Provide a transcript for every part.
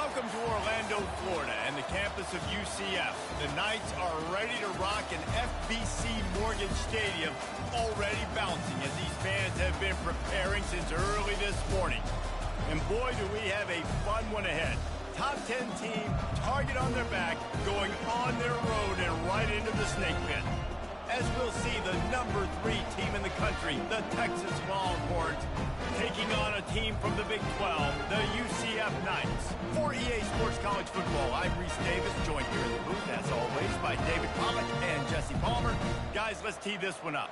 Welcome to Orlando, Florida, and the campus of UCF. The Knights are ready to rock an FBC Mortgage Stadium, already bouncing as these fans have been preparing since early this morning. And boy, do we have a fun one ahead. Top 10 team, target on their back, going on their road and right into the snake pit. As we'll see the number 3 team in the country, the Texas Longhorns, taking on a team from the Big 12, the UCF Knights. For EA Sports College Football, I'm Reese Davis, joined here in the booth, as always, by David Pollock and Jesse Palmer. Guys, let's tee this one up.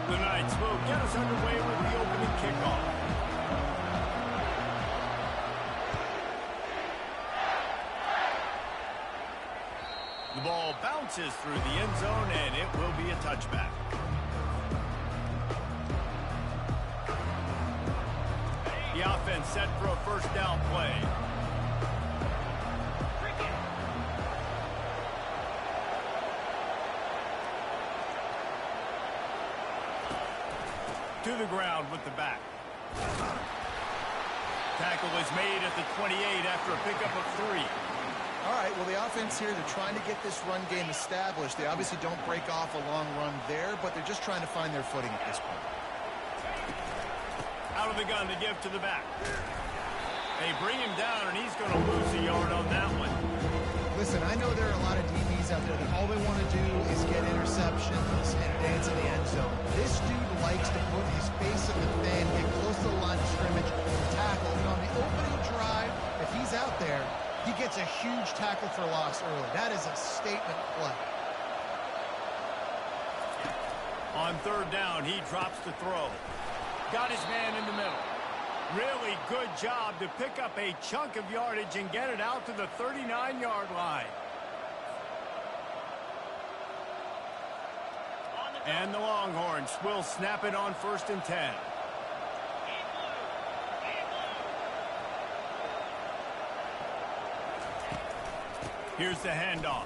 The Knights will get us underway with the opening kickoff. The ball bounces through the end zone, and it will be a touchback. The offense set for a first down play. To the ground with the back. Tackle is made at the 28 after a pickup of 3. All right, well, the offense here, they're trying to get this run game established. They obviously don't break off a long run there, but they're just trying to find their footing at this point. Out of the gun to give to the back. They bring him down, and he's going to lose a yard on that one. Listen, I know there are a lot of DBs out there that all they want to do is get interceptions and dance in the end zone. This dude likes to put his face in the fan, get close to the line of scrimmage, tackle. And on the opening drive, if he's out there, he gets a huge tackle for loss early. That is a statement play. On third down, he drops the throw. Got his man in the middle. Really good job to pick up a chunk of yardage and get it out to the 39-yard line. And the Longhorns will snap it on 1st and 10. Here's the handoff.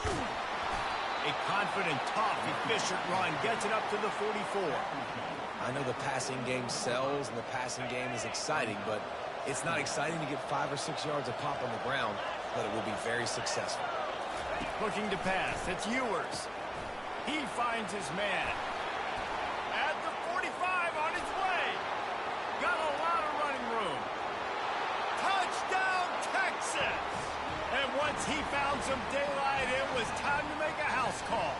A confident, tough, efficient run gets it up to the 44. I know the passing game sells and the passing game is exciting, but it's not exciting to get 5 or 6 yards of pop on the ground, but it will be very successful. Looking to pass. It's Ewers. He finds his man. At the 45 on his way. Got a lot of running room. Touchdown, Texas! And once he found some daylight, it was time to make a house call.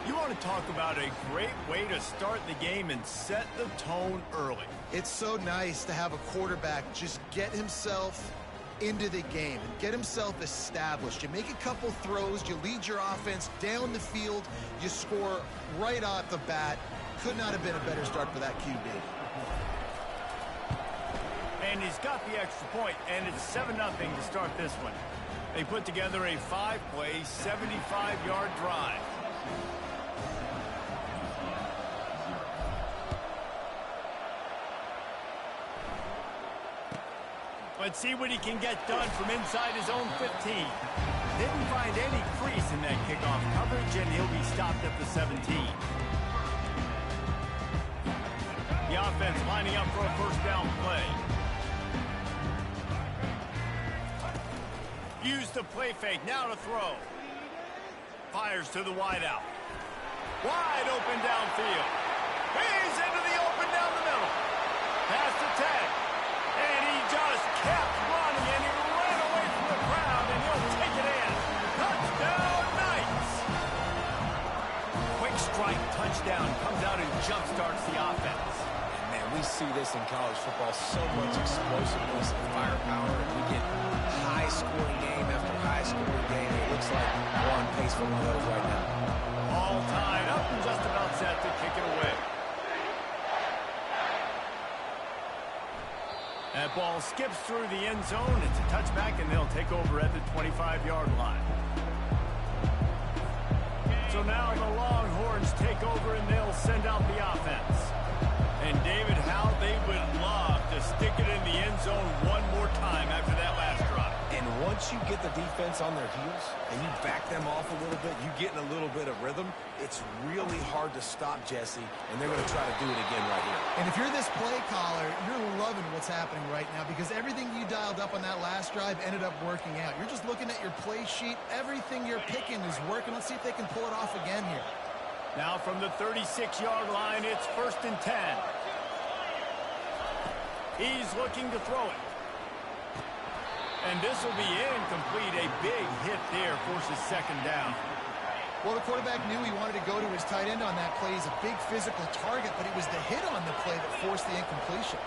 You want to talk about a great way to start the game and set the tone early. It's so nice to have a quarterback just get himself into the game and get himself established. You make a couple throws, you lead your offense down the field, you score right off the bat. Could not have been a better start for that QB. And he's got the extra point, and it's 7-0 to start this one. They put together a 5-play, 75-yard drive. Let's see what he can get done from inside his own 15. Didn't find any crease in that kickoff coverage, and he'll be stopped at the 17. The offense lining up for a first down play. Use the play fake, now to throw. Fires to the wideout. Wide open downfield. He's into the open down the middle. Pass to tag. And he just kept running, and he ran away from the crowd, and he'll take it in. Touchdown, Knights! Quick strike touchdown comes out and jump-starts the offense. Man, we see this in college football, so much explosiveness and firepower. We get high-scoring game after high-scoring game. It looks like we're on pace for one of those right now. All tied up and just about set to kick it away. That ball skips through the end zone. It's a touchback, and they'll take over at the 25-yard line. So now the Longhorns take over, and they'll send out the offense. And, David, how they would love to stick it in the end zone one more time after that last drive. And once once you get the defense on their heels and you back them off a little bit, you get in a little bit of rhythm, it's really hard to stop Jesse, and they're going to try to do it again right here. And if you're this play caller, you're loving what's happening right now because everything you dialed up on that last drive ended up working out. You're just looking at your play sheet. Everything you're picking is working. Let's see if they can pull it off again here. Now from the 36-yard line, it's 1st and 10. He's looking to throw it. And this will be incomplete. A big hit there forces 2nd down. Well, the quarterback knew he wanted to go to his tight end on that play. He's a big physical target, but it was the hit on the play that forced the incompletion.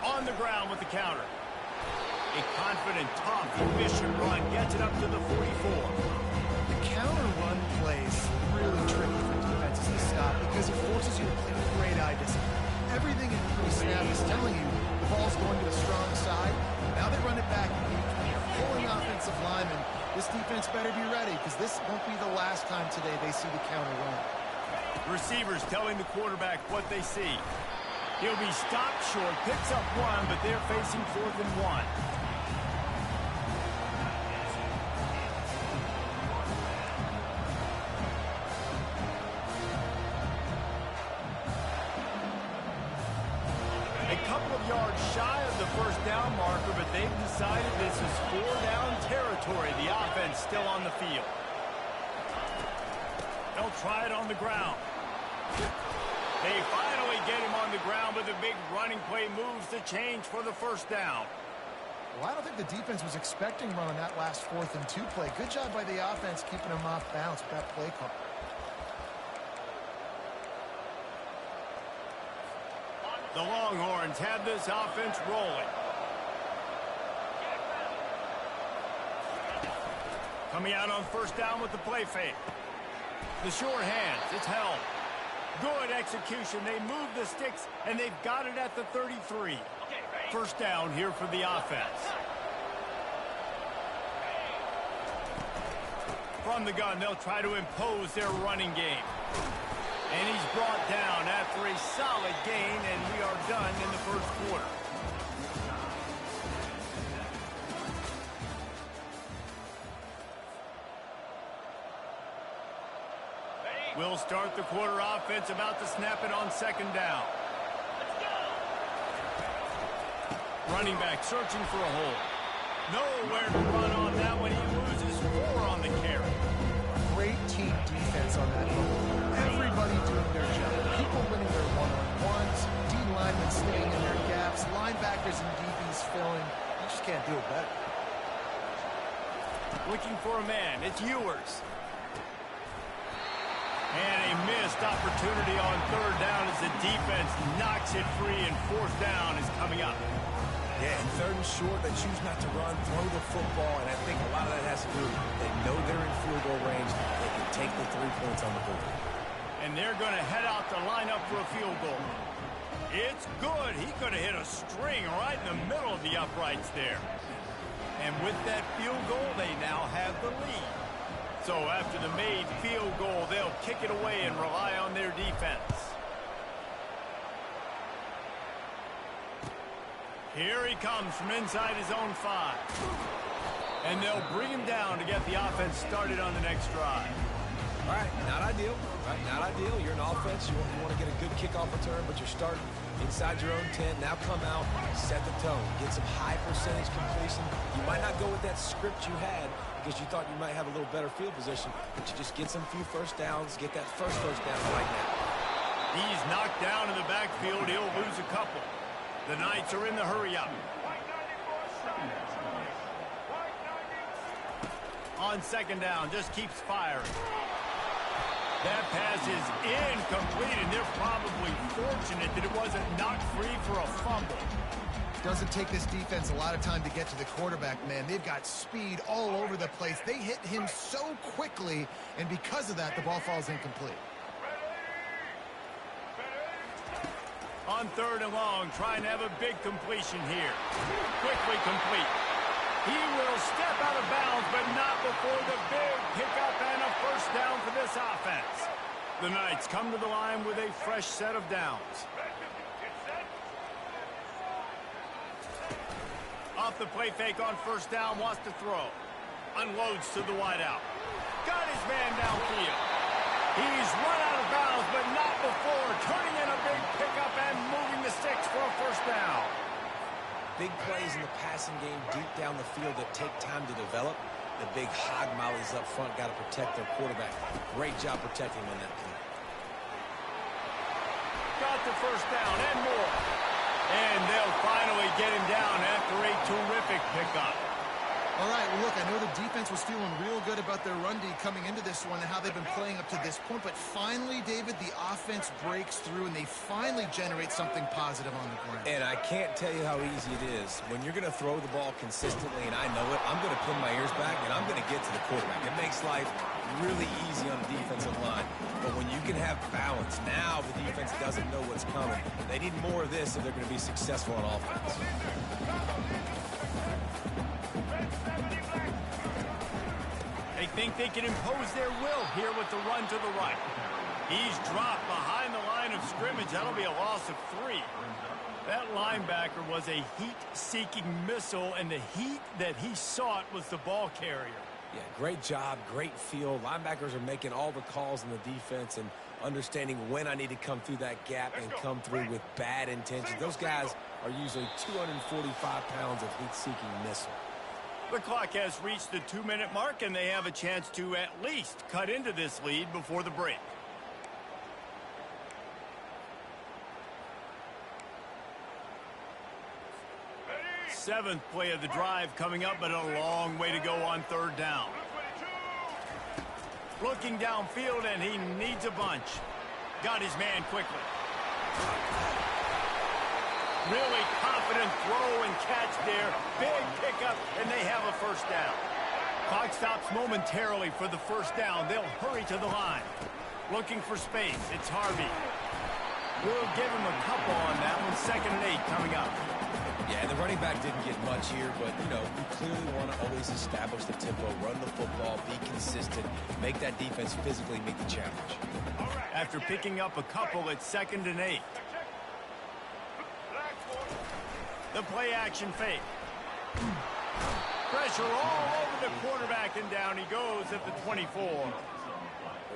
On the ground with the counter. A confident, tough, efficient run gets it up to the 44. The counter run plays really tricky for defenses to stop because it forces you to play with great eye discipline. Everything in pre-snap is telling you the ball's going to the strong side. Now they run it back. Pulling offensive linemen, this defense better be ready because this won't be the last time today they see the counter run. Receivers telling the quarterback what they see. He'll be stopped short, picks up 1, but they're facing 4th and 1. Yards shy of the 1st down marker, but they've decided this is 4-down territory. The offense still on the field. They'll try it on the ground. They finally get him on the ground, but the big running play moves the change for the 1st down. Well, I don't think the defense was expecting run on that last 4th and 2 play. Good job by the offense keeping them off balance with that play call. The Longhorns have this offense rolling. Coming out on 1st down with the play fake. The short hands, it's held. Good execution. They move the sticks, and they've got it at the 33. 1st down here for the offense. From the gun, they'll try to impose their running game. And he's brought down after a solid gain, and we are done in the 1st quarter. We'll start the quarter offense about to snap it on 2nd down. Running back searching for a hole. Nowhere to run on that one. He loses 4 on the carry. Great team defense on that hole. Everybody doing their job. People winning their one-on-ones, D linemen staying in their gaps, linebackers and DBs filling. You just can't do it better. Looking for a man. It's Ewers. And a missed opportunity on 3rd down as the defense knocks it free, and 4th down is coming up. Yeah, and 3rd and short, they choose not to run, throw the football, and I think a lot of that has to do with they know they're in field goal range. They can take the 3 points on the board. And they're going to head out to line up for a field goal. It's good. He could have hit a string right in the middle of the uprights there. And with that field goal, they now have the lead. So after the made field goal, they'll kick it away and rely on their defense. Here he comes from inside his own 5. And they'll bring him down to get the offense started on the next drive. All right, not ideal. Right, not ideal. You're an offense. You want to get a good kickoff return, but you're starting inside your own 10. Now come out, set the tone. Get some high percentage completion. You might not go with that script you had because you thought you might have a little better field position, but you just get some few 1st downs, get that first 1st down right now. He's knocked down in the backfield. He'll lose a couple. The Knights are in the hurry-up. On 2nd down, just keeps firing. That pass is incomplete, and they're probably fortunate that it wasn't knocked free for a fumble. Doesn't take this defense a lot of time to get to the quarterback, man. They've got speed all over the place. They hit him so quickly, and because of that, the ball falls incomplete. On 3rd and long, trying to have a big completion here. Quickly complete. He will step out of bounds, but not before the big pickup and a 1st down for this offense. The Knights come to the line with a fresh set of downs. off the play fake on first down, wants to throw. Unloads to the wideout. Got his man downfield. He's run out of bounds, but not before turning in a big pickup and moving the sticks for a first down. Big plays in the passing game deep down the field that take time to develop. The big hog mollies up front got to protect their quarterback. Great job protecting him on that play. Got the first down and more. And they'll finally get him down after a terrific pickup. All right, well, look, I know the defense was feeling real good about their run D coming into this one and how they've been playing up to this point. But finally, David, the offense breaks through and they finally generate something positive on the ground. And I can't tell you how easy it is. When you're going to throw the ball consistently, and I know it, I'm going to pin my ears back and I'm going to get to the quarterback. It makes life really easy on the defensive line. But when you can have balance, now the defense doesn't know what's coming. They need more of this if they're going to be successful on offense. They think they can impose their will here with the run to the right. He's dropped behind the line of scrimmage. That'll be a loss of 3. That linebacker was a heat-seeking missile, and the heat that he sought was the ball carrier. Yeah, great job, great feel. Linebackers are making all the calls in the defense and understanding when I need to come through that gap and come through with bad intentions. Those guys are usually 245 pounds of heat-seeking missile. The clock has reached the 2-minute mark, and they have a chance to at least cut into this lead before the break. Seventh play of the drive coming up, but a long way to go on third down. Looking downfield, and he needs a bunch. Got his man quickly. Really confident throw and catch there. Big pickup, and they have a first down. Clock stops momentarily for the first down. They'll hurry to the line. Looking for space. It's Harvey. We'll give him a couple on that one. 2nd and 8 coming up. Yeah, the running back didn't get much here, but, you know, you clearly want to always establish the tempo, run the football, be consistent, make that defense physically meet the challenge. After picking up a couple, it's 2nd and 8. The play action fake. Pressure all over the quarterback, and down he goes at the 24.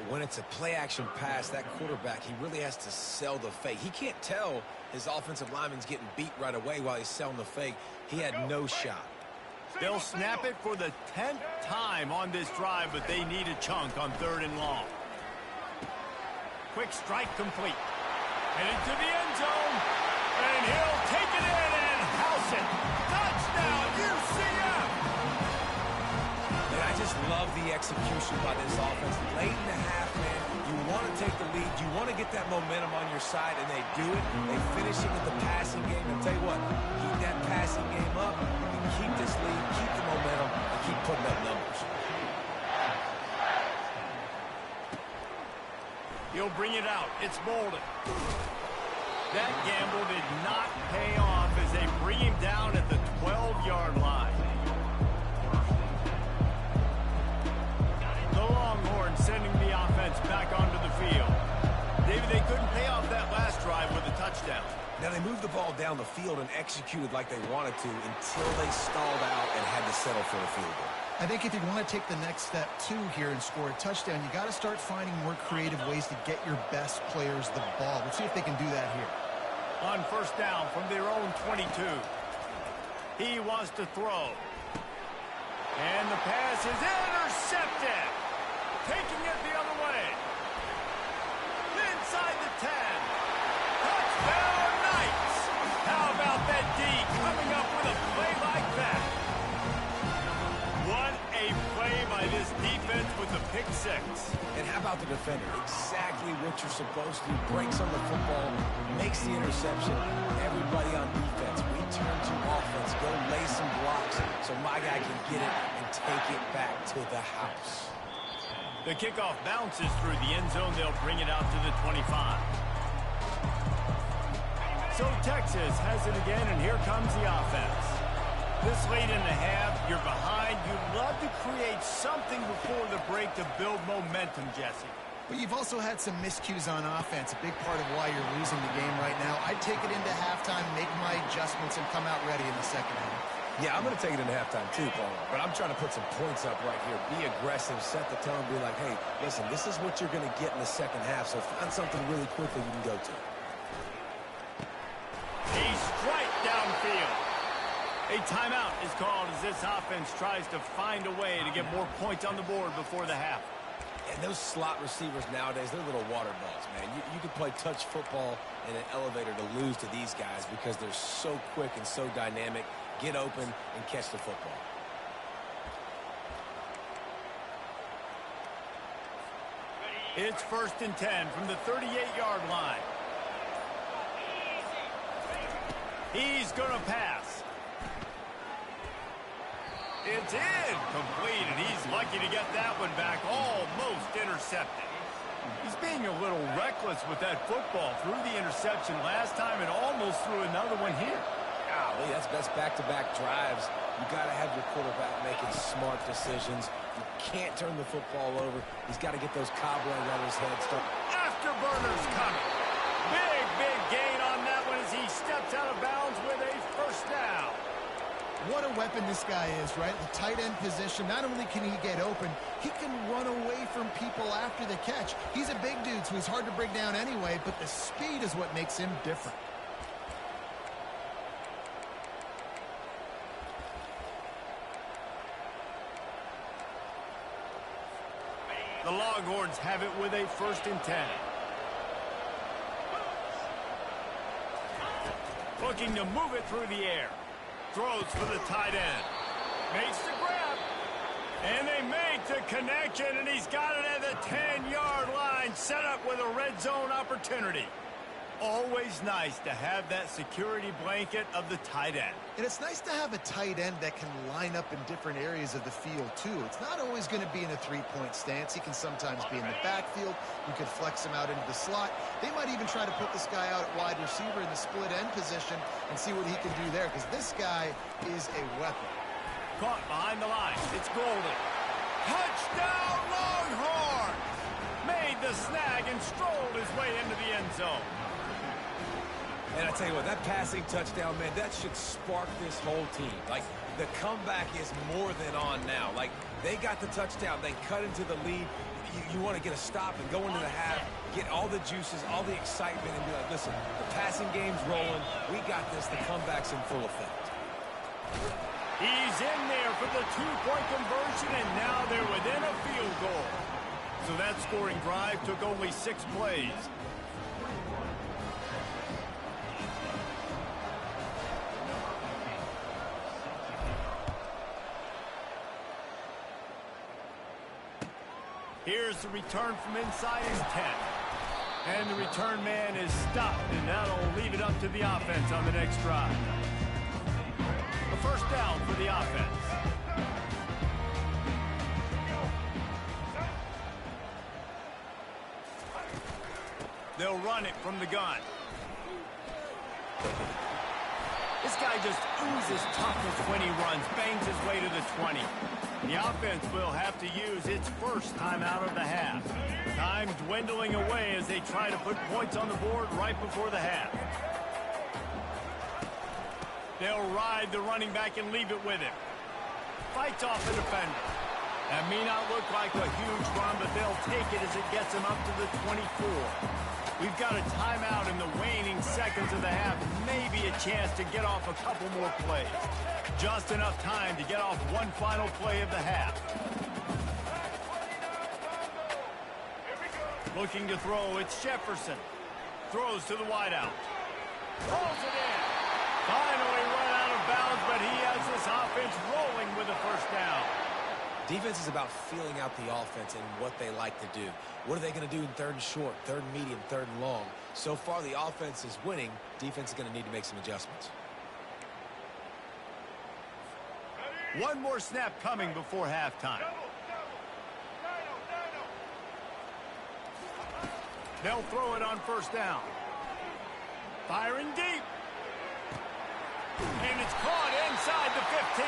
When it's a play action pass, that quarterback, he really has to sell the fake. He can't tell his offensive lineman's getting beat right away while he's selling the fake. He had no shot. They'll snap it for the 10th time on this drive, but they need a chunk on 3rd and long. Quick strike complete. Headed to the end zone, and he'll take it in and house it. Touchdown, UCF! And I just love the execution by this offense. Late in the half, man, you want to take the lead. You want to get that momentum on your side, and they do it. They finish it with the passing game. And tell you what, keep that passing game up, and keep this lead, keep the momentum, and keep putting up numbers. He'll bring it out. It's Bolden. That gamble did not pay off as they bring him down at the 12-yard line. The Longhorns sending the offense back onto the field. David, they couldn't pay off that last drive with a touchdown. Now, they moved the ball down the field and executed like they wanted to until they stalled out and had to settle for a field goal. I think if you want to take the next step, too, here and score a touchdown, you got to start finding more creative ways to get your best players the ball. Let's see if they can do that here. On first down from their own 22. He wants to throw. And the pass is intercepted. Taking it the other way. Inside the 10. Touchdown, Knights. How about that D coming up with a play like that? What a play by this defense with the pick 6. And how about the defender? Exactly what you're supposed to do. Breaks on the football, makes the interception. Everybody on defense, we turn to offense. Go lay some blocks so my guy can get it and take it back to the house. The kickoff bounces through the end zone. They'll bring it out to the 25. So Texas has it again, and here comes the offense. This late in the half, you're behind. You'd love to create something before the break to build momentum, Jesse. But you've also had some miscues on offense, a big part of why you're losing the game right now. I'd take it into halftime, make my adjustments, and come out ready in the second half. Yeah, I'm going to take it into halftime too, Paul. But I'm trying to put some points up right here. Be aggressive, set the tone, be like, hey, listen, this is what you're going to get in the second half, so find something really quickly you can go to. A strike downfield. A timeout is called as this offense tries to find a way to get more points on the board before the half. And those slot receivers nowadays, they're little water balls, man. You can play touch football in an elevator to lose to these guys because they're so quick and so dynamic. Get open and catch the football. It's 1st and 10 from the 38-yard line. He's going to pass. It's in. Complete, and he's lucky to get that one back. Almost intercepted. He's being a little reckless with that football. Threw the interception last time and almost threw another one here. Golly, that's back-to-back drives. You got to have your quarterback making smart decisions. You can't turn the football over. He's got to get those cobwebs out of his head. Afterburners coming. Big gain on that one as he steps out of bounds with a 1st down. What a weapon this guy is, right? The tight end position, not only can he get open, he can run away from people after the catch. He's a big dude, so he's hard to bring down anyway, but the speed is what makes him different. The Longhorns have it with a 1st and 10. Looking to move it through the air. Throws for the tight end. Makes the grab. And they make the connection, and he's got it at the 10-yard line. Set up with a red zone opportunity. Always nice to have that security blanket of the tight end. And it's nice to have a tight end that can line up in different areas of the field, too. It's not always going to be in a three-point stance. He can sometimes be in the backfield. You could flex him out into the slot. They might even try to put this guy out at wide receiver in the split end position and see what he can do there, because this guy is a weapon. Caught behind the line. It's Golden. Touchdown, Longhorns! Made the snag and strolled his way into the end zone. And I tell you what, that passing touchdown, man, that should spark this whole team. Like, the comeback is more than on now. Like, they got the touchdown. They cut into the lead. You want to get a stop and go into the half, get all the juices, all the excitement, and be like, listen, the passing game's rolling. We got this. The comeback's in full effect. He's in there for the two-point conversion, and now they're within a field goal. So that scoring drive took only 6 plays. Here's the return from inside his 10. And the return man is stopped, and that'll leave it up to the offense on the next drive. A 1st down for the offense. They'll run it from the gun. This guy just oozes toughness when he runs, bangs his way to the 20. The offense will have to use its 1st time out of the half. Time dwindling away as they try to put points on the board right before the half. They'll ride the running back and leave it with him. Fights off the defender. That may not look like a huge run, but they'll take it as it gets him up to the 24. We've got a timeout in the waning seconds of the half. Maybe a chance to get off a couple more plays. Just enough time to get off one final play of the half. Looking to throw, it's Jefferson. Throws to the wideout. Pulls it in. Finally run out of bounds, but he has this offense rolling with a 1st down. Defense is about feeling out the offense and what they like to do. What are they going to do in 3rd and short, 3rd and medium, 3rd and long? So far, the offense is winning. Defense is going to need to make some adjustments. One more snap coming before halftime. They'll throw it on 1st down. Firing deep. And it's caught inside the 15.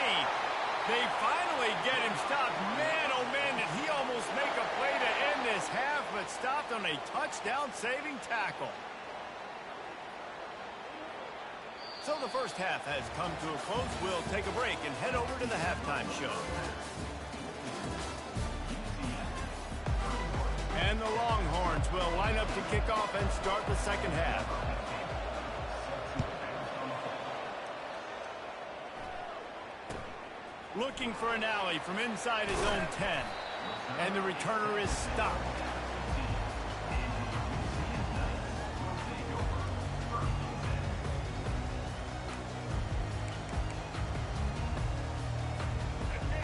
They finally get him stopped. Man, oh man, did he almost make a play to end this half, but stopped on a touchdown-saving tackle. So the first half has come to a close. We'll take a break and head over to the halftime show. And the Longhorns will line up to kick off and start the second half. Looking for an alley from inside his own 10. And the returner is stopped.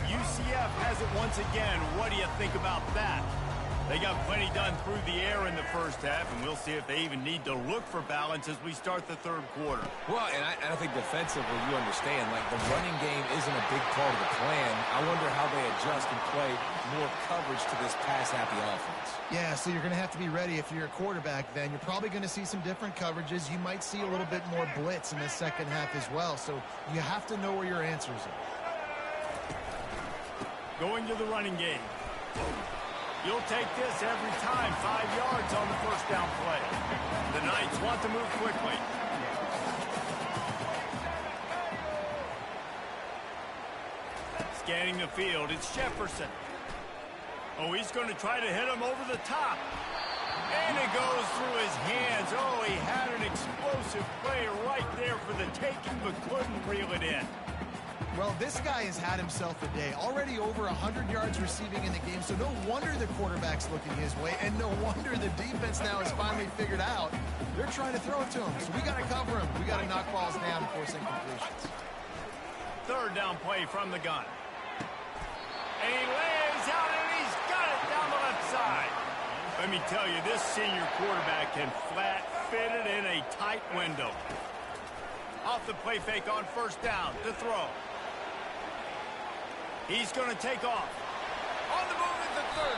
UCF has it once again. What do you think about that? They got plenty done through the air in the first half, and we'll see if they even need to look for balance as we start the third quarter. Well, and I think defensively, you understand, like the running game isn't a big part of the plan. I wonder how they adjust and play more coverage to this pass-happy offense. Yeah, so you're going to have to be ready if you're a quarterback then. You're probably going to see some different coverages. You might see a little bit more blitz in the second half as well, so you have to know where your answers are. Going to the running game. You'll take this every time. 5 yards on the first down play. The Knights want to move quickly. Scanning the field, it's Jefferson. Oh, he's going to try to hit him over the top. And it goes through his hands. Oh, he had an explosive play right there for the taking, but couldn't reel it in. Well, this guy has had himself a day. Already over 100 yards receiving in the game, so no wonder the quarterback's looking his way, and no wonder the defense now has finally figured out they're trying to throw it to him. So we got to cover him. We got to knock balls down and force incompletions. Third down play from the gun. And he lays out, and he's got it down the left side. Let me tell you, this senior quarterback can flat fit it in a tight window. Off the play fake on first down to throw. He's going to take off. On the move at the 30.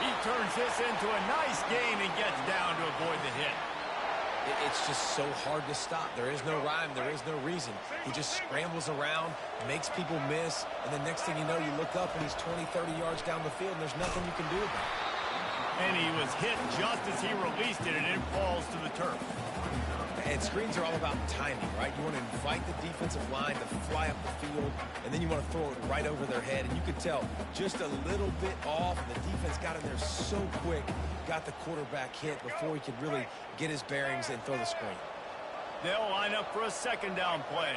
He turns this into a nice gain and gets down to avoid the hit. It's just so hard to stop. There is no rhyme. There is no reason. He just scrambles around, makes people miss, and the next thing you know, you look up and he's 20, 30 yards down the field, and there's nothing you can do about it. And he was hit just as he released it, and it falls to the turf. And screens are all about timing, right? You want to invite the defensive line to fly up the field, and then you want to throw it right over their head. And you could tell just a little bit off, and the defense got in there so quick, got the quarterback hit before he could really get his bearings and throw the screen. They'll line up for a second down play.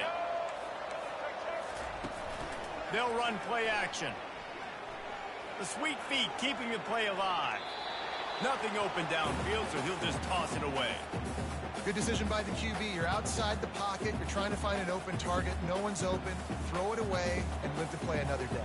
They'll run play action. The sweet feet keeping the play alive. Nothing open downfield, so he'll just toss it away. Good decision by the QB. You're outside the pocket. You're trying to find an open target. No one's open. Throw it away and live to play another day.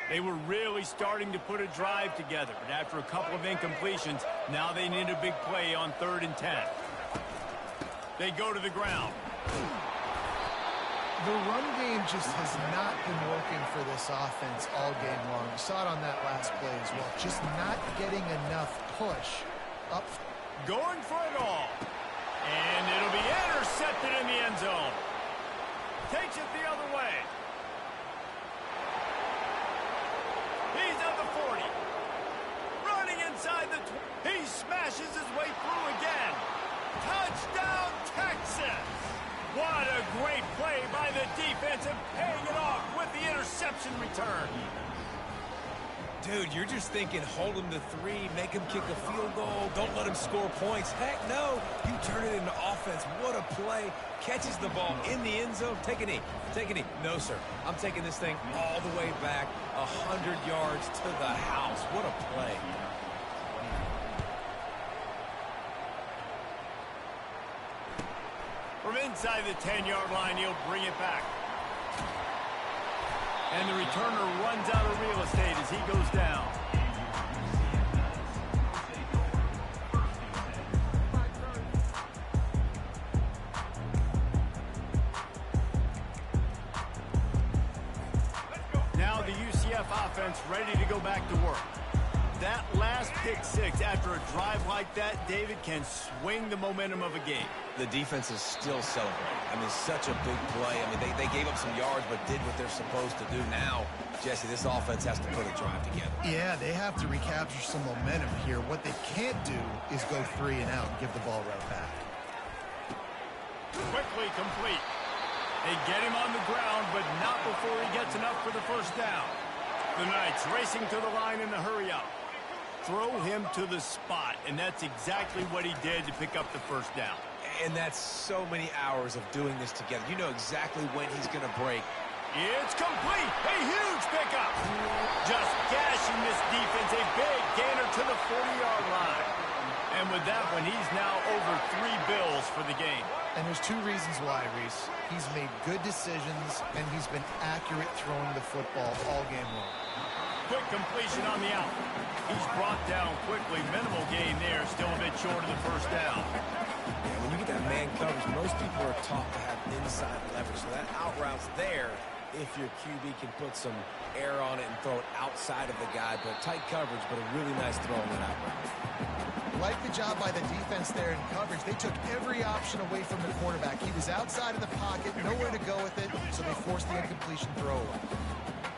They were really starting to put a drive together, but after a couple of incompletions, now they need a big play on 3rd and 10. They go to the ground. The run game just has not been working for this offense all game long. You saw it on that last play as well. Just not getting enough push up. Going for it all. And it'll be intercepted in the end zone. Takes it the other way. He's at the 40. Running inside the 20. He smashes his way through again. Touchdown, Texas. What a great play by the defense and paying it off with the interception return. Dude, you're just thinking hold him to 3, make him kick a field goal, don't let him score points. Heck no, you turn it into offense. What a play. Catches the ball in the end zone. Take a knee. Take a knee. No, sir. I'm taking this thing all the way back 100 yards to the house. What a play. From inside the 10-yard line, he'll bring it back. And the returner runs out of real estate as he goes down. Now the UCF offense ready to go back to work. that last pick six after a drive like that, David, can swing the momentum of a game. The defense is still celebrating. I mean, such a big play. I mean, they gave up some yards but did what they're supposed to do. Now, Jesse, this offense has to put a drive together. Yeah, they have to recapture some momentum here. What they can't do is go 3 and out and give the ball right back. Quickly complete. They get him on the ground, but not before he gets enough for the first down. The Knights racing to the line in the hurry up. Throw him to the spot, and that's exactly what he did to pick up the first down. And that's so many hours of doing this together. You know exactly when he's going to break. It's complete. A huge pickup. Just gashing this defense. A big gainer to the 40-yard line. And with that one, he's now over 3 bills for the game. And there's 2 reasons why, Reese. He's made good decisions, and he's been accurate throwing the football all game long. Quick completion on the out. He's brought down quickly. Minimal gain there. Still a bit short of the first down. Yeah, when you get that man coverage, most people are taught to have inside leverage. So that out route's there if your QB can put some air on it and throw it outside of the guy. But tight coverage, but a really nice throw on that out route. Like the job by the defense there in coverage. They took every option away from the quarterback. He was outside of the pocket, nowhere to go with it, so they forced the incompletion throw away.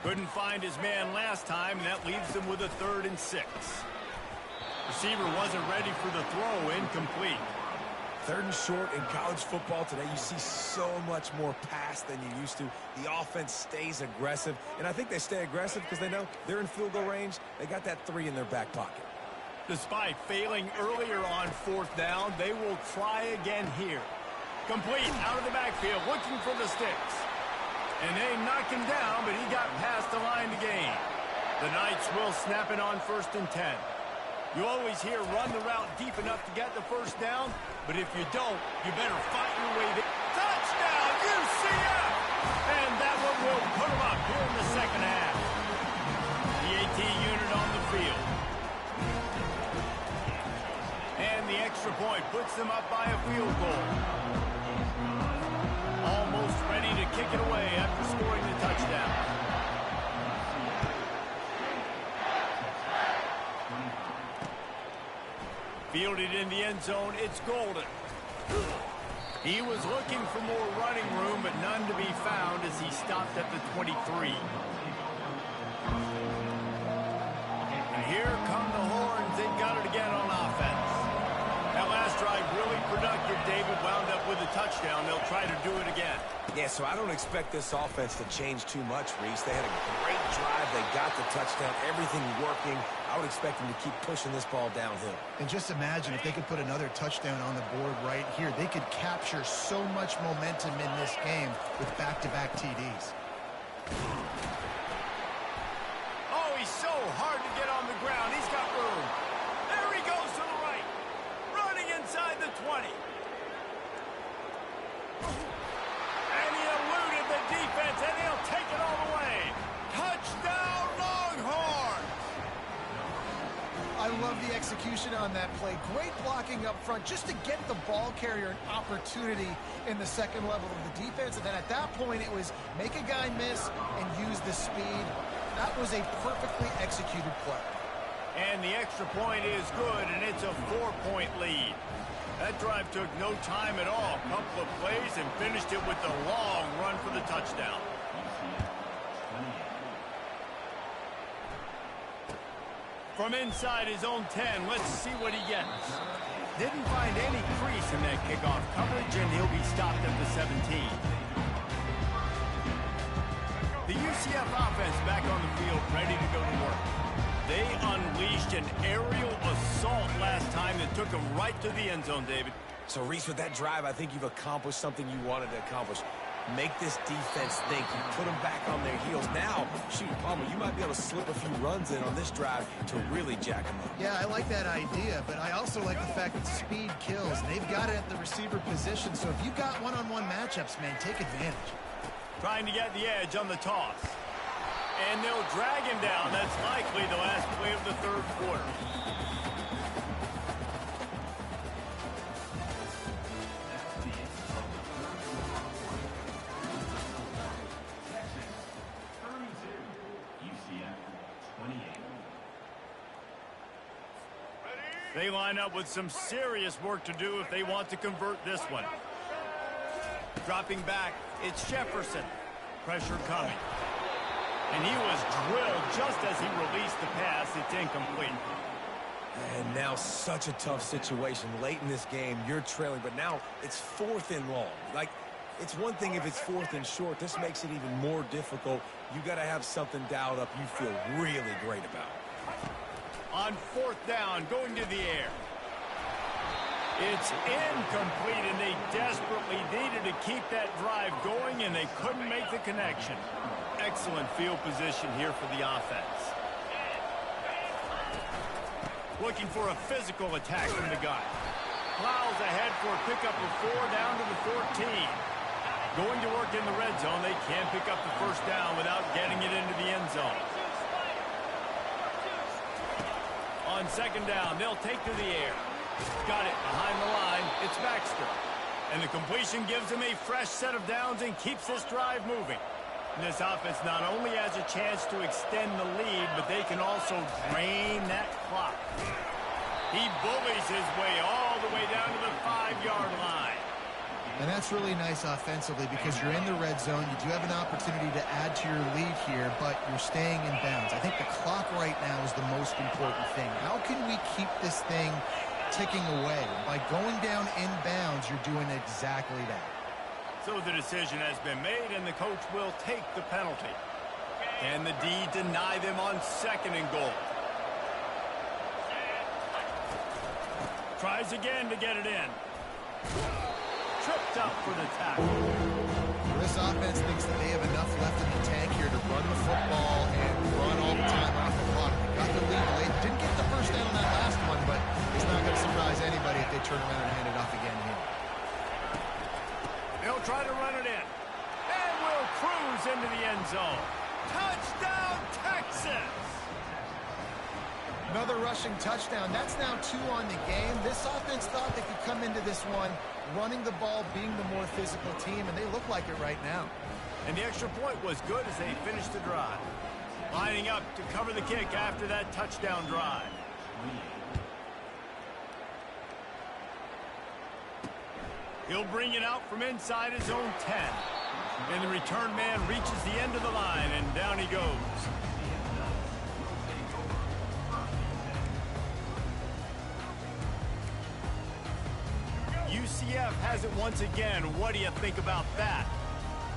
Couldn't find his man last time, and that leaves them with a 3rd and 6. Receiver wasn't ready for the throw, incomplete. 3rd and short in college football today. You see so much more pass than you used to. The offense stays aggressive, and I think they stay aggressive because they know they're in field goal range. They got that 3 in their back pocket. Despite failing earlier on 4th down, they will try again here. Complete out of the backfield, looking for the sticks. And they knock him down, but he got past the line to gain. The Knights will snap it on 1st and 10. You always hear run the route deep enough to get the first down, but if you don't, you better fight your way there. Touchdown, UCF! And that one will put them up here in the second half. The AT unit on the field. And the extra point puts them up by a field goal. Almost ready to kick it away after scoring the touchdown. Fielded in the end zone, it's Golden. He was looking for more running room, but none to be found as he stopped at the 23. And here come the horns. They've got it again on offense. That last drive really productive. David wound up with a touchdown. They'll try to do it again. Yeah, so I don't expect this offense to change too much, Reese. They had a great drive. They got the touchdown. Everything working. I would expect them to keep pushing this ball downhill. And just imagine if they could put another touchdown on the board right here. They could capture so much momentum in this game with back-to-back TDs. Oh, he's so hard to get on the ground. He's got room. There he goes to the right. Running inside the 20. And he eluded the defense, and he'll take it all the way. Touchdown, Longhorns! I love the execution on that play. Great blocking up front just to get the ball carrier an opportunity in the second level of the defense. And then at that point, it was make a guy miss and use the speed. That was a perfectly executed play. And the extra point is good, and it's a 4-point lead. That drive took no time at all. A couple of plays and finished it with a long run for the touchdown. From inside his own 10, let's see what he gets. Didn't find any crease in that kickoff coverage, and he'll be stopped at the 17. The UCF offense back on the field, ready to go to work. They unleashed an aerial assault last time that took them right to the end zone, David. So, Reese, with that drive, I think you've accomplished something you wanted to accomplish. Make this defense think. You put them back on their heels. Now, shoot, Palmer, you might be able to slip a few runs in on this drive to really jack them up. Yeah, I like that idea, but I also like the fact that speed kills. They've got it at the receiver position, so if you've got one-on-one matchups, man, take advantage. Trying to get the edge on the toss. And they'll drag him down. That's likely the last play of the third quarter. They line up with some serious work to do if they want to convert this one. Dropping back, it's Jefferson. Pressure coming. And he was drilled just as he released the pass. It's incomplete. And now such a tough situation. Late in this game, you're trailing, but now it's 4th and long. Like, it's one thing if it's 4th and short. This makes it even more difficult. You got to have something dialed up you feel really great about. On 4th down, going to the air. It's incomplete, and they desperately needed to keep that drive going, and they couldn't make the connection. Excellent field position here for the offense. Looking for a physical attack from the guy. Plows ahead for a pickup of 4 down to the 14. Going to work in the red zone. They can't pick up the first down without getting it into the end zone. On 2nd down, they'll take to the air. Got it behind the line. It's Baxter. And the completion gives him a fresh set of downs and keeps this drive moving. And this offense not only has a chance to extend the lead, but they can also drain that clock. He bullies his way all the way down to the 5-yard line. And that's really nice offensively because you're in the red zone. You do have an opportunity to add to your lead here, but you're staying in bounds. I think the clock right now is the most important thing. How can we keep this thing ticking away? By going down in bounds, you're doing exactly that. So the decision has been made, and the coach will take the penalty. Can the D deny them on 2nd and goal? Tries again to get it in. Tripped up for the tackle. This offense thinks that they have enough left in the tank here to run the football and run all the time off the clock. They got the lead late. Didn't get the first down on that last one, but it's not going to surprise anybody if they turn around and hand it off again here. They'll try to run it in. And will cruise into the end zone. Touchdown, Texas! Another rushing touchdown. That's now 2 on the game. This offense thought they could come into this one running the ball, being the more physical team, and they look like it right now. And the extra point was good as they finished the drive. Lining up to cover the kick after that touchdown drive. He'll bring it out from inside his own 10. And the return man reaches the end of the line, and down he goes. UCF has it once again. What do you think about that?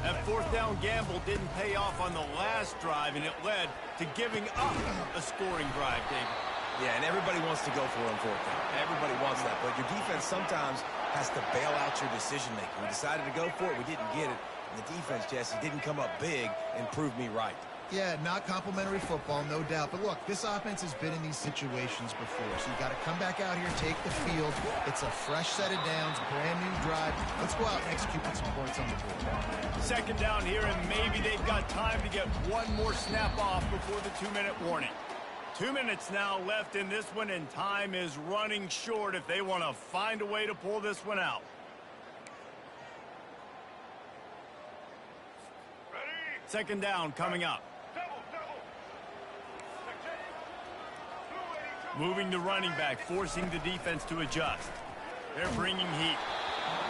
That 4th down gamble didn't pay off on the last drive, and it led to giving up a scoring drive, David. Yeah, and everybody wants to go for it on 4th down. Everybody wants that, but your defense sometimes has to bail out your decision-making. We decided to go for it. We didn't get it. And the defense, Jesse, didn't come up big and prove me right. Yeah, not complimentary football, no doubt. But look, this offense has been in these situations before. So you got to come back out here, take the field. It's a fresh set of downs, brand new drive. Let's go out and execute with some points on the board. 2nd down here, and maybe they've got time to get one more snap off before the 2-minute warning. 2 minutes now left in this one, and time is running short if they want to find a way to pull this one out. Ready? 2nd down coming up. Moving the running back, forcing the defense to adjust. They're bringing heat.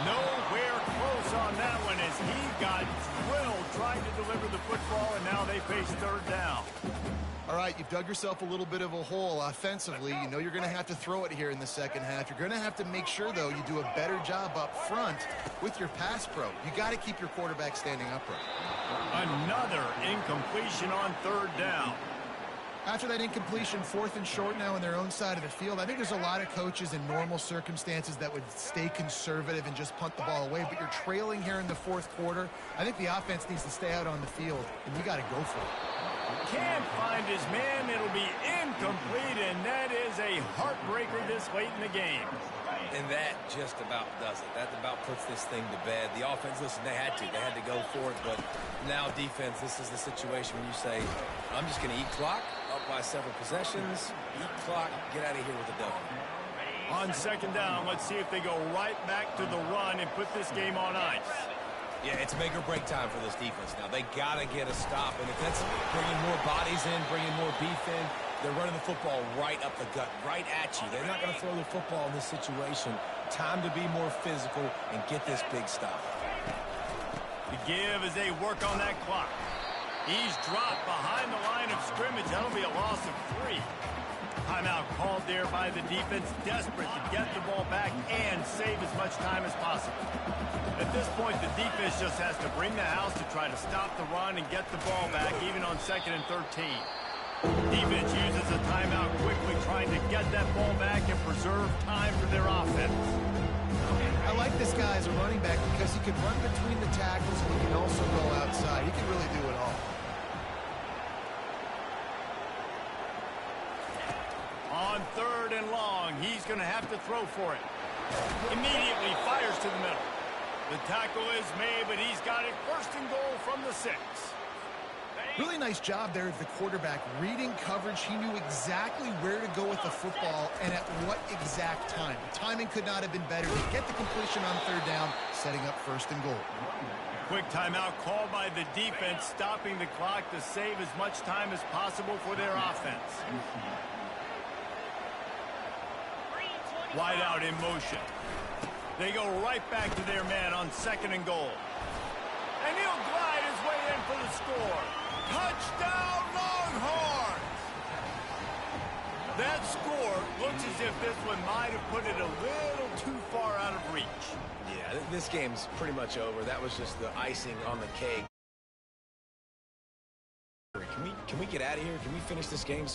Nowhere close on that one as he got drilled trying to deliver the football, and now they face 3rd down. All right, you've dug yourself a little bit of a hole offensively. You know you're going to have to throw it here in the 2nd half. You're going to have to make sure, though, you do a better job up front with your pass pro. You got to keep your quarterback standing upright. Another incompletion on 3rd down. After that incompletion, 4th and short now on their own side of the field. I think there's a lot of coaches in normal circumstances that would stay conservative and just punt the ball away, but you're trailing here in the 4th quarter. I think the offense needs to stay out on the field, and you got to go for it. Can't find his man. It'll be incomplete, and that is a heartbreaker this late in the game. And that just about does it. That about puts this thing to bed. The offense, listen, they had to go for it, but now defense, this is the situation when you say, I'm just going to eat clock, up by several possessions, eat clock, get out of here with a W. On 2nd down, let's see if they go right back to the run and put this game on ice. Yeah, it's make or break time for this defense now. They got to get a stop, and if that's bringing more bodies in, bringing more beef in, They're running the football right up the gut, right at you. They're not going to throw the football in this situation. Time to be more physical and get this big stop. The give as they work on that clock. He's dropped behind the line of scrimmage. That'll be a loss of 3. Timeout called there by the defense, desperate to get the ball back and save as much time as possible. At this point, the defense just has to bring the house to try to stop the run and get the ball back, even on 2nd and 13. Defense uses a timeout quickly, trying to get that ball back and preserve time for their offense. I like this guy as a running back because he can run between the tackles and he can also go outside. He can really do it all. On 3rd and long, he's going to have to throw for it. Immediately fires to the middle. The tackle is made, but he's got it 1st and goal from the 6. Really nice job there of the quarterback. Reading coverage, he knew exactly where to go with the football and at what exact time. The timing could not have been better to get the completion on 3rd down, setting up 1st and goal. Quick timeout called by the defense, stopping the clock to save as much time as possible for their offense. Wide out in motion. They go right back to their man on 2nd and goal. And he'll glide his way in for the score. Touchdown, Longhorns! That score looks as if this one might have put it a little too far out of reach. Yeah, this game's pretty much over. That was just the icing on the cake. Can we get out of here? Can we finish this game?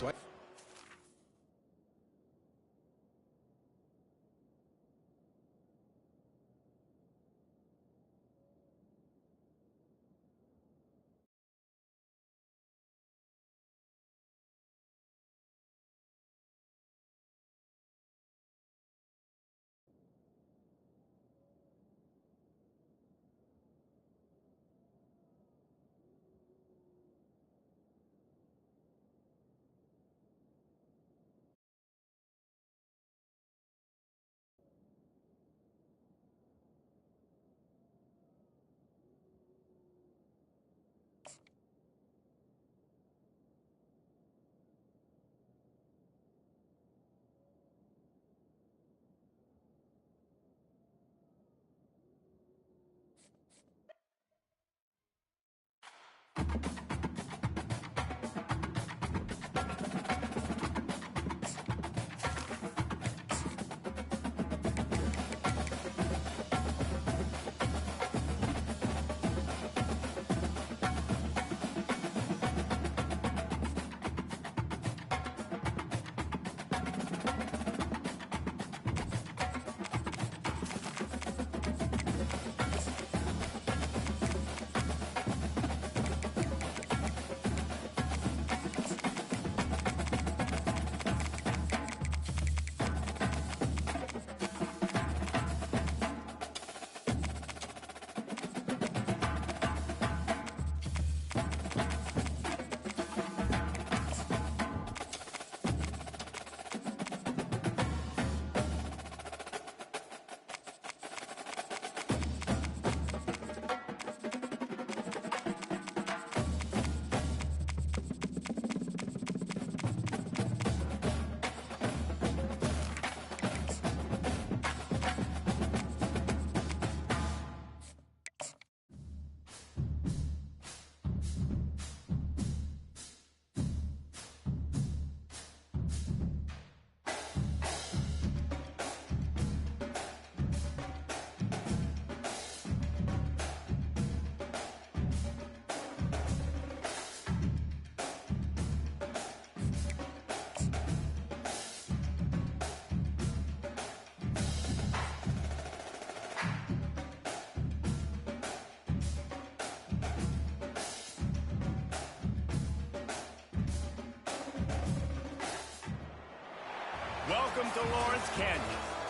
Welcome to Lawrence Canyon,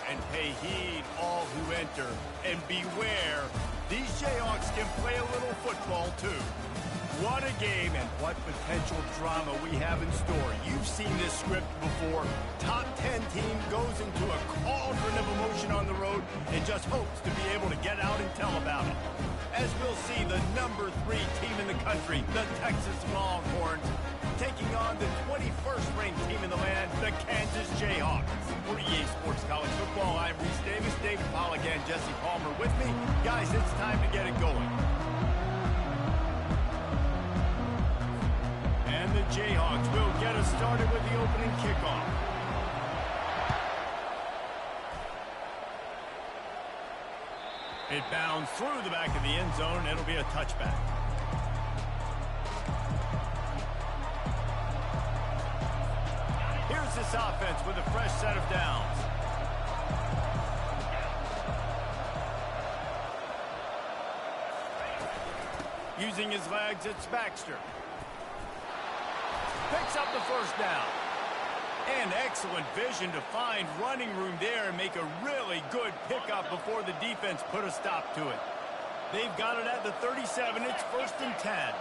and pay heed all who enter, and beware, these Jayhawks can play a little football too. What a game and what potential drama we have in store. You've seen this script before. Top 10 team goes into a cauldron of emotion on the road and just hopes to be able to get out and tell about it. As we'll see, the #3 team in the country, the Texas Longhorns, taking on the 21st ranked team in the land, the Kansas Jayhawks. For EA Sports College Football, I'm Reese Davis, David Pollack, and Jesse Palmer with me. Guys, it's time to get it going. And the Jayhawks will get us started with the opening kickoff. It bounds through the back of the end zone. It'll be a touchback. Here's this offense with a fresh set of downs. Using his legs, it's Baxter. Picks up the first down. And excellent vision to find running room there and make a really good pickup before the defense put a stop to it. They've got it at the 37. It's 1st and 10.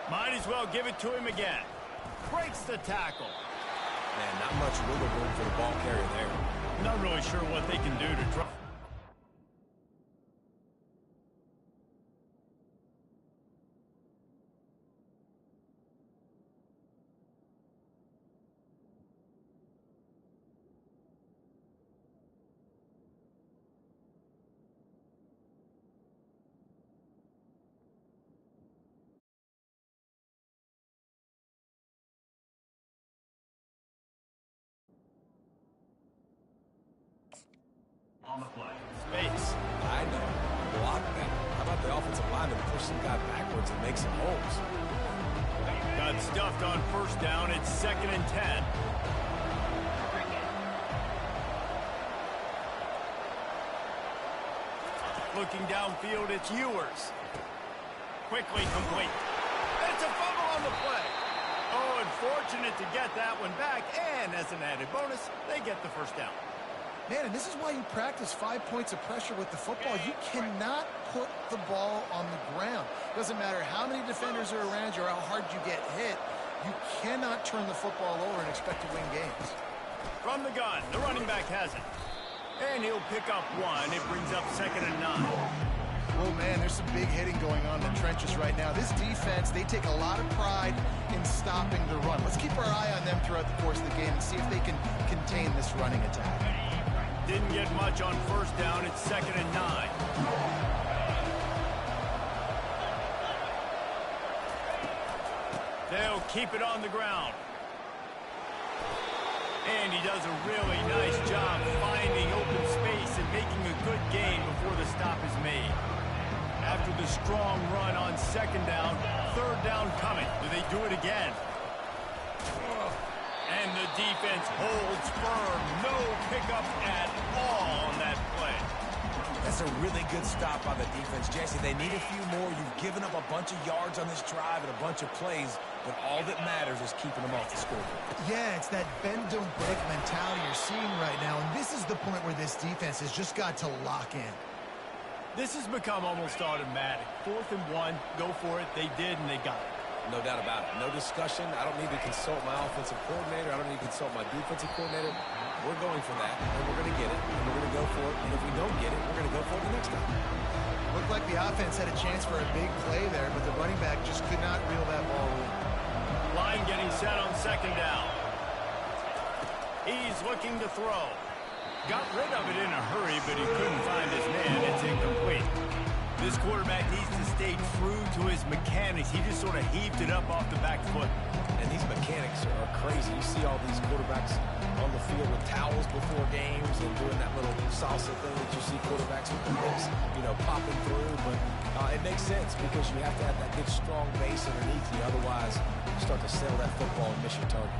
Might as well give it to him again. Breaks the tackle. Man, not much wiggle room for the ball carrier there. Not really sure what they can do to try. On the play. Space. I know. Block that. How about the offensive lineman push some guy backwards and make some holes? Got stuffed on first down. It's 2nd and 10. Looking downfield, it's Ewers. Quickly complete. It's a fumble on the play. Oh, unfortunate to get that one back. And as an added bonus, they get the first down. Man, and this is why you practice 5 points of pressure with the football. You cannot put the ball on the ground. Doesn't matter how many defenders are around you or how hard you get hit. You cannot turn the football over and expect to win games. From the gun, the running back has it. And he'll pick up one. It brings up 2nd and 9. Oh, man, there's some big hitting going on in the trenches right now. This defense, they take a lot of pride in stopping the run. Let's keep our eye on them throughout the course of the game and see if they can contain this running attack. Didn't get much on first down. It's 2nd and 9. They'll keep it on the ground. And he does a really nice job finding open space and making a good gain before the stop is made. After the strong run on 2nd down, 3rd down coming. Do they do it again? And the defense holds firm. No pickup at all on that play. That's a really good stop by the defense, Jesse. They need a few more. You've given up a bunch of yards on this drive and a bunch of plays, but all that matters is keeping them off the scoreboard. Yeah, it's that bend, don't break mentality you're seeing right now, and this is the point where this defense has just got to lock in. This has become almost automatic. 4th and 1, go for it. They did, and they got it. No doubt about it. No discussion. I don't need to consult my offensive coordinator. I don't need to consult my defensive coordinator. We're going for that, and we're going to get it, and we're going to go for it. And if we don't get it, we're going to go for it the next time. Looked like the offense had a chance for a big play there, but the running back just could not reel that ball in. Line getting set on 2nd down. He's looking to throw. Got rid of it in a hurry, but he couldn't find his man. It's incomplete. This quarterback needs to stay true to his mechanics. He just sort of heaved it up off the back foot. And these mechanics are crazy. You see all these quarterbacks on the field with towels before games and doing that little salsa thing that you see quarterbacks with the hips, popping through. But it makes sense because you have to have that good, strong base underneath you. Otherwise, you start to sail that football and miss your target.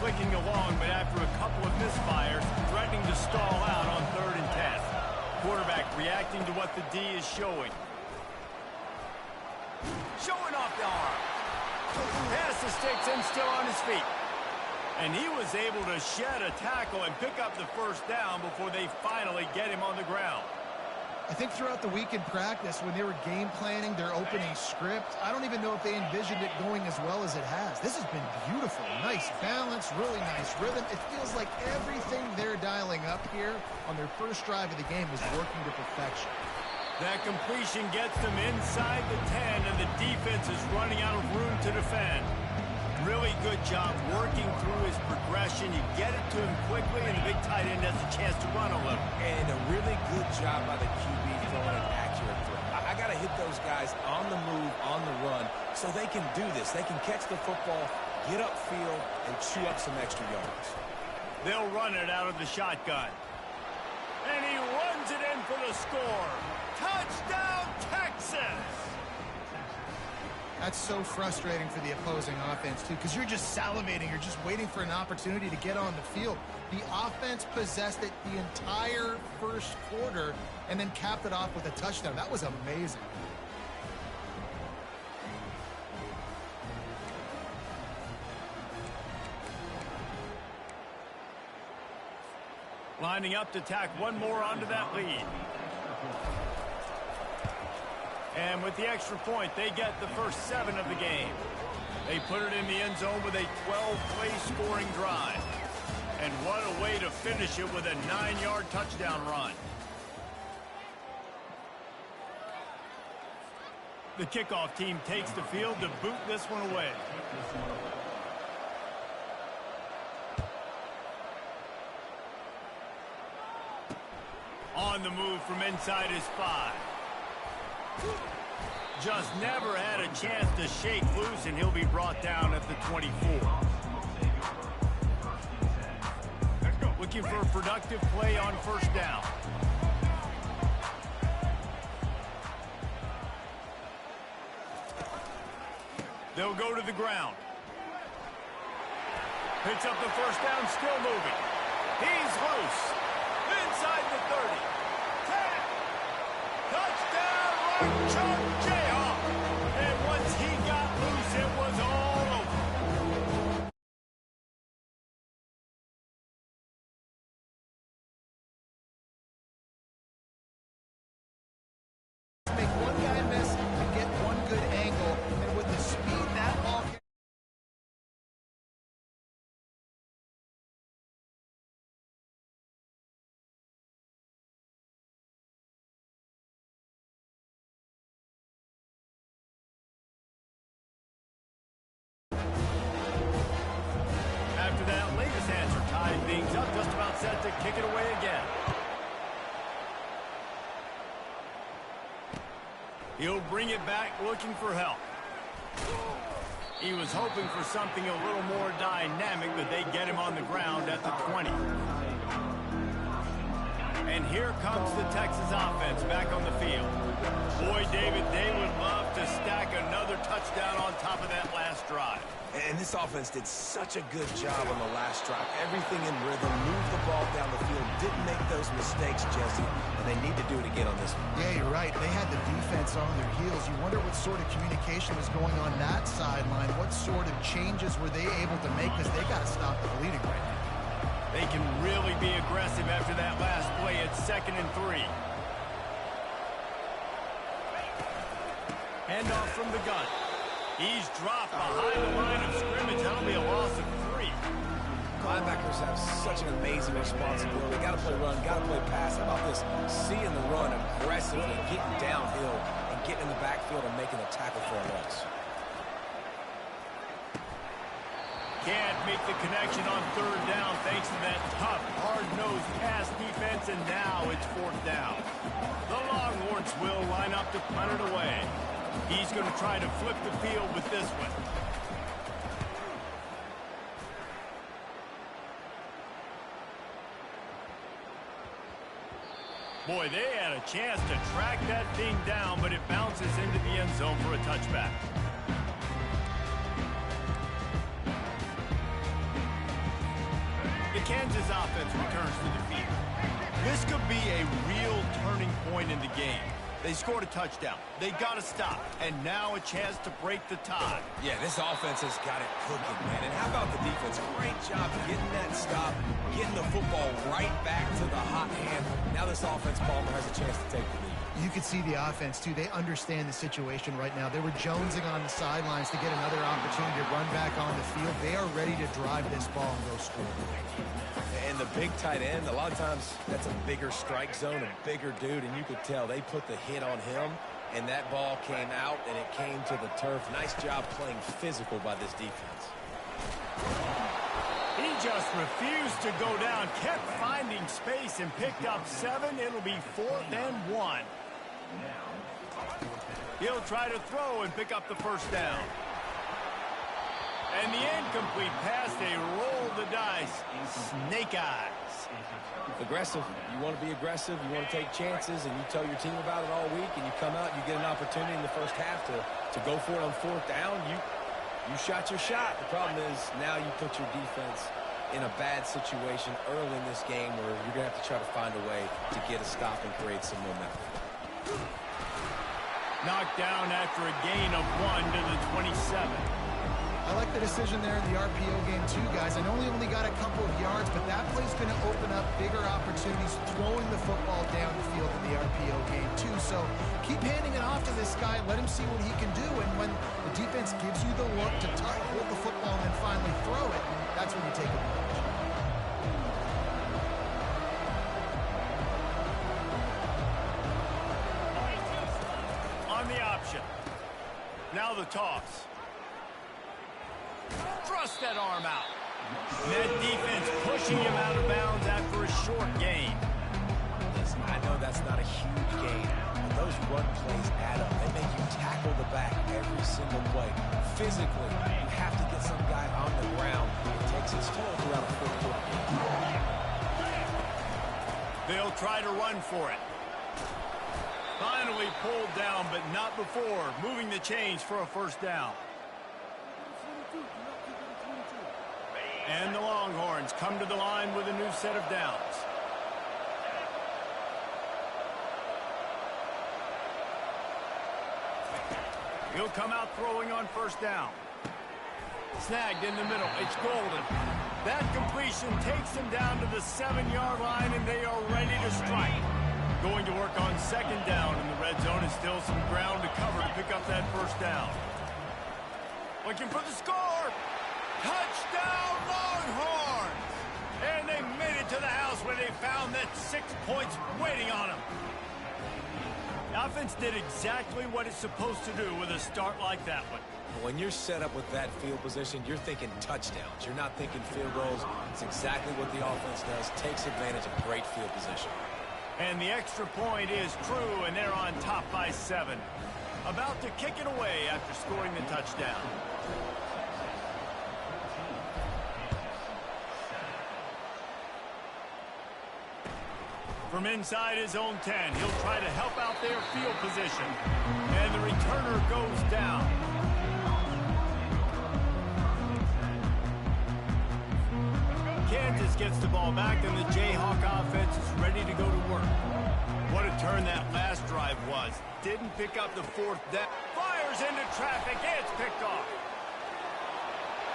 Clicking along, but after a couple of misfires, threatening to stall out on 3rd and 10. Quarterback reacting to what the D is showing. Showing off the arm. Pass the sticks and still on his feet. And he was able to shed a tackle and pick up the first down before they finally get him on the ground. I think throughout the week in practice, when they were game planning their opening script, I don't even know if they envisioned it going as well as it has. This has been beautiful. Nice balance, really nice rhythm. It feels like everything they're dialing up here on their first drive of the game is working to perfection. That completion gets them inside the 10, and the defense is running out of room to defend. Really good job working through his progression. You get it to him quickly, and the big tight end has a chance to run a little. And a really good job by the QB throwing an accurate throw. I got to hit those guys on the move, on the run, so they can do this. They can catch the football, get upfield, and chew up some extra yards. They'll run it out of the shotgun. And he runs it in for the score. Touchdown, Texas! That's so frustrating for the opposing offense, too, because you're just salivating. You're just waiting for an opportunity to get on the field. The offense possessed it the entire first quarter and then capped it off with a touchdown. That was amazing. Lining up to tack one more onto that lead. And with the extra point, they get the first 7 of the game. They put it in the end zone with a 12-play scoring drive. And what a way to finish it with a 9-yard touchdown run. The kickoff team takes the field to boot this one away. On the move from inside his 5. Just never had a chance to shake loose, and he'll be brought down at the 24. Looking for a productive play on first down. They'll go to the ground. Picks up the first down, still moving. He's loose. Inside the 30. 10. Touchdown, right chuck, Jayhawk. And once he got loose, it was all over. Make one guy miss and get one good angle, and with the speed that ball can... After that latest answer, tying things up, just about set to kick it away again. He'll bring it back looking for help. He was hoping for something a little more dynamic, but they get him on the ground at the 20. And here comes the Texas offense back on the field. Boy, David, they would love to stack another touchdown on top of that last drive. And this offense did such a good job on the last drive. Everything in rhythm, moved the ball down the field, didn't make those mistakes, Jesse, and they need to do it again on this one. Yeah, you're right. They had the defense on their heels. You wonder what sort of communication was going on that sideline. What sort of changes were they able to make, because they got to stop the bleeding right now. They can really be aggressive after that last play. It's 2nd and 3. Handoff from the gun. He's dropped behind the line of scrimmage. That'll be a loss of 3. Linebackers have such an amazing responsibility. Got to play run, got to play pass. How about this? Seeing the run aggressively, getting downhill, and getting in the backfield and making a tackle for a loss. Can't make the connection on 3rd down thanks to that tough, hard-nosed pass defense, and now it's 4th down. The Longhorns will line up to punt it away. He's going to try to flip the field with this one. Boy, they had a chance to track that thing down, but it bounces into the end zone for a touchback. The Kansas offense returns to the field. This could be a real turning point in the game. They scored a touchdown. They got to stop. And now a chance to break the tie. Yeah, this offense has got it cooking, man. And how about the defense? Great job getting that stop, getting the football right back to the hot hand. Now this offense, Palmer, has a chance to take the lead. could see the offense, too. They understand the situation right now. They were jonesing on the sidelines to get another opportunity to run back on the field. They are ready to drive this ball and go score. And the big tight end, a lot of times that's a bigger strike zone, a bigger dude, and you could tell they put the hit on him, and that ball came out, and it came to the turf. Nice job playing physical by this defense. He just refused to go down, kept finding space and picked up 7. It'll be 4th and 1. He'll try to throw and pick up the first down. And the incomplete pass, they roll the dice. Snake eyes. Aggressive. You want to be aggressive. You want to take chances, and you tell your team about it all week, and you come out and you get an opportunity in the first half to go for it on 4th down. You shot your shot. The problem is now you put your defense in a bad situation early in this game where you're going to have to try to find a way to get a stop and create some momentum. Knocked down after a gain of 1 to the 27. I like the decision there in the RPO game too, guys. I know he only got a couple of yards, but that play's going to open up bigger opportunities throwing the football down the field in the RPO game too. So keep handing it off to this guy. Let him see what he can do. And when the defense gives you the look to hold the football and then finally throw it, that's when you take advantage. On the option. Now the toss. Thrust that arm out. That defense pushing him out of bounds after a short gain. Listen, I know that's not a huge gain, but those run plays add up. They make you tackle the back every single play. Physically, you have to get some guy on the ground. It takes its toll throughout a fourth quarter. They'll try to run for it. Finally pulled down, but not before moving the chains for a first down. And the Longhorns come to the line with a new set of downs. He'll come out throwing on first down. Snagged in the middle. It's Golden. That completion takes him down to the 7-yard line, and they are ready to strike. Going to work on second down in the red zone. Is still some ground to cover to pick up that first down. Looking for the score. Touchdown, Longhorns! And they made it to the house where they found that 6 points waiting on them. The offense did exactly what it's supposed to do with a start like that one. When you're set up with that field position, you're thinking touchdowns. You're not thinking field goals. It's exactly what the offense does. Takes advantage of great field position. And the extra point is true, and they're on top by 7. About to kick it away after scoring the touchdown. From inside his own 10, he'll try to help out their field position. And the returner goes down. Kansas gets the ball back, and the Jayhawk offense is ready to go to work. What a turn that last drive was. Didn't pick up the 4th down. Fires into traffic. It's picked off.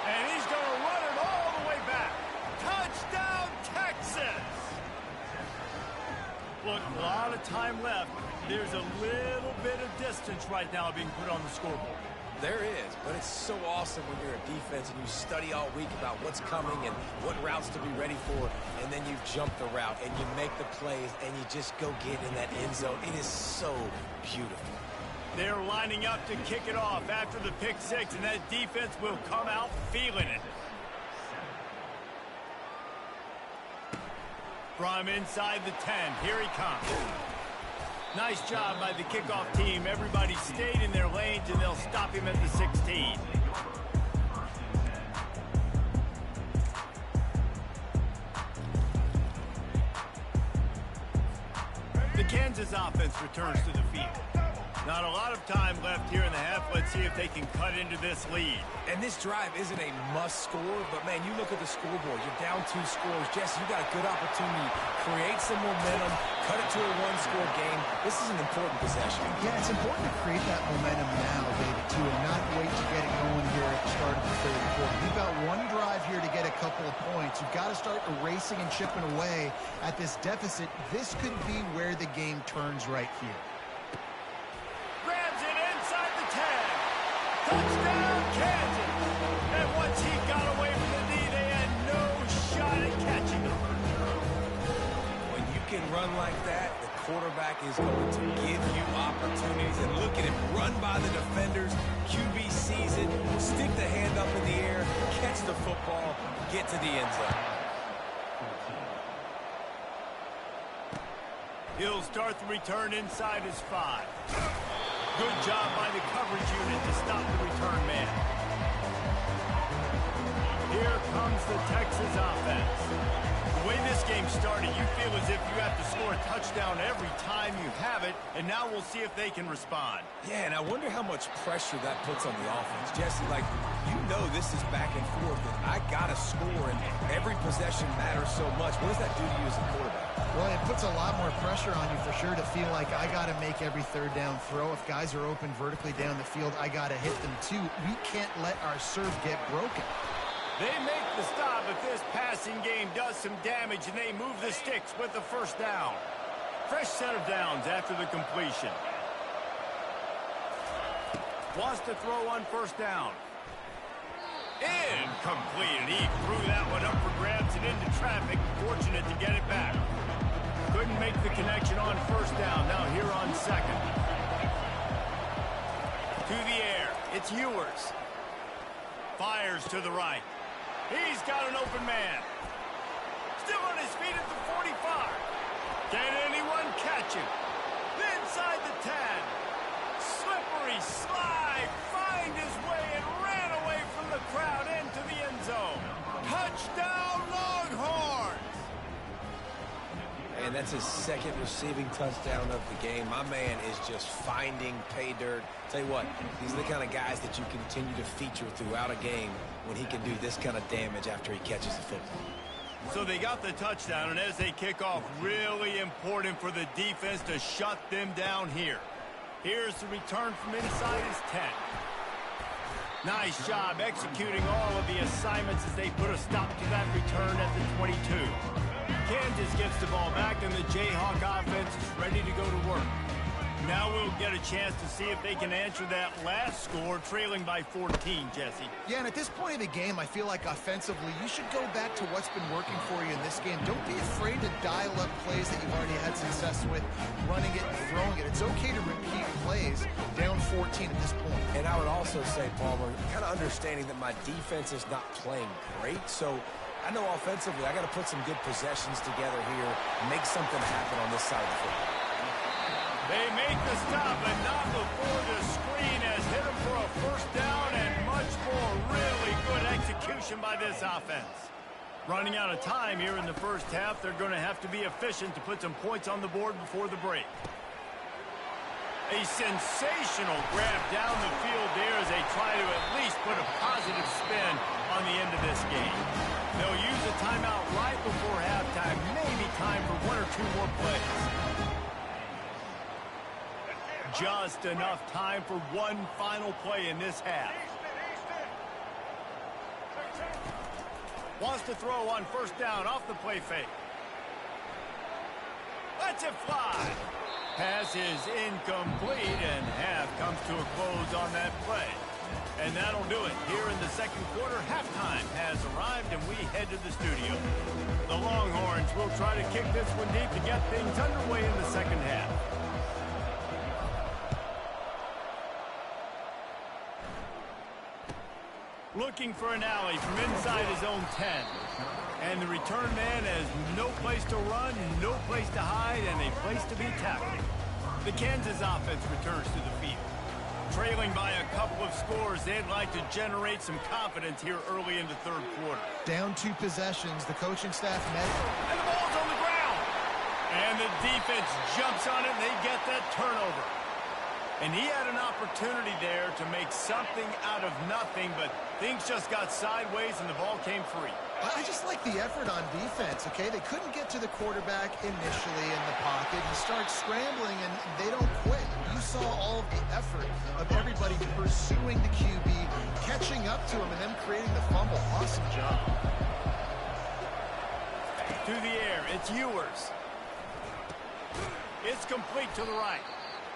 And he's going to run it all the way back. Touchdown, Texas! Look, a lot of time left. There's a little bit of distance right now being put on the scoreboard. There is, but it's so awesome when you're a defense and you study all week about what's coming and what routes to be ready for, and then you jump the route and you make the plays and you just go get in that end zone. It is so beautiful. They're lining up to kick it off after the pick 6, and that defense will come out feeling it. From inside the 10, here he comes. Nice job by the kickoff team. Everybody stayed in their lanes, and they'll stop him at the 16. The Kansas offense returns to the field. Not a lot of time left here in the half. Let's see if they can cut into this lead. And this drive isn't a must score, but, man, you look at the scoreboard. You're down 2 scores. Jesse, you got a good opportunity. Create some momentum. Cut it to a 1-score game. This is an important possession. Yeah, it's important to create that momentum now, David, too, and not wait to get it going here at the start of the third quarter. You've got one drive here to get a couple of points. You've got to start erasing and chipping away at this deficit. This could be where the game turns right here. Touchdown, Kansas! And once he got away from the knee, they had no shot at catching him. When you can run like that, the quarterback is going to give you opportunities. And look at him run by the defenders. QB sees it, stick the hand up in the air, catch the football, get to the end zone. He'll start the return inside his 5. Good job by the coverage unit to stop the return man. Here comes the Texas offense. The way this game started, you feel as if you have to score a touchdown every time you have it, and now we'll see if they can respond. Yeah, and I wonder how much pressure that puts on the offense. Jesse, like, you know this is back and forth, and I got to score, and every possession matters so much. What does that do to you as a quarterback? Well, it puts a lot more pressure on you for sure to feel like I got to make every third down throw. If guys are open vertically down the field, I got to hit them too. We can't let our serve get broken. They make the stop if this passing game does some damage, and they move the sticks with the first down. Fresh set of downs after the completion. Wants to throw on first down. Incomplete, and he threw that one up for grabs and into traffic. Fortunate to get it back. Couldn't make the connection on first down. Now here on second. To the air. It's Ewers. Fires to the right. He's got an open man. Still on his feet at the 45. Can anyone catch him? Inside the 10. Slippery slide. Find his way and ran away from the crowd into the end zone. Touchdown, Longhorns! And that's his second receiving touchdown of the game. My man is just finding pay dirt. Tell you what, these are the kind of guys that you continue to feature throughout a game when he can do this kind of damage after he catches the football. So they got the touchdown, and as they kick off, really important for the defense to shut them down here. Here's the return from inside his 10. Nice job executing all of the assignments as they put a stop to that return at the 22. Kansas gets the ball back, and the Jayhawk offense is ready to go to work. Now we'll get a chance to see if they can answer that last score, trailing by 14, Jesse. Yeah, and at this point of the game, I feel like offensively, you should go back to what's been working for you in this game. Don't be afraid to dial up plays that you've already had success with, running it and throwing it. It's okay to repeat plays down 14 at this point. And I would also say, Palmer, kind of understanding that my defense is not playing great, so I know offensively I got to put some good possessions together here, make something happen on this side of the football. They make the stop, and not before the screen has hit them for a first down, and much more really good execution by this offense. Running out of time here in the first half, they're going to have to be efficient to put some points on the board before the break. A sensational grab down the field there as they try to at least put a positive spin on the end of this game. They'll use a timeout right before halftime, maybe time for one or two more plays. Just enough time for one final play in this half. Wants to throw on first down off the play fake. Lets it fly. Pass is incomplete, and half comes to a close on that play. And that'll do it. Here in the second quarter, halftime has arrived, and we head to the studio. The Longhorns will try to kick this one deep to get things underway in the second half. Looking for an alley from inside his own 10. And the return man has no place to run, no place to hide, and a place to be tackled. The Kansas offense returns to the field. Trailing by a couple of scores, they'd like to generate some confidence here early in the third quarter. Down 2 possessions, the coaching staff met. And the ball's on the ground. And the defense jumps on it, and they get that turnover. And he had an opportunity there to make something out of nothing, but things just got sideways and the ball came free. I just like the effort on defense, okay? They couldn't get to the quarterback initially in the pocket. He starts scrambling, and they don't quit. You saw all of the effort of everybody pursuing the QB, catching up to him, and then creating the fumble. Awesome job. To the air, it's Ewers. It's complete to the right.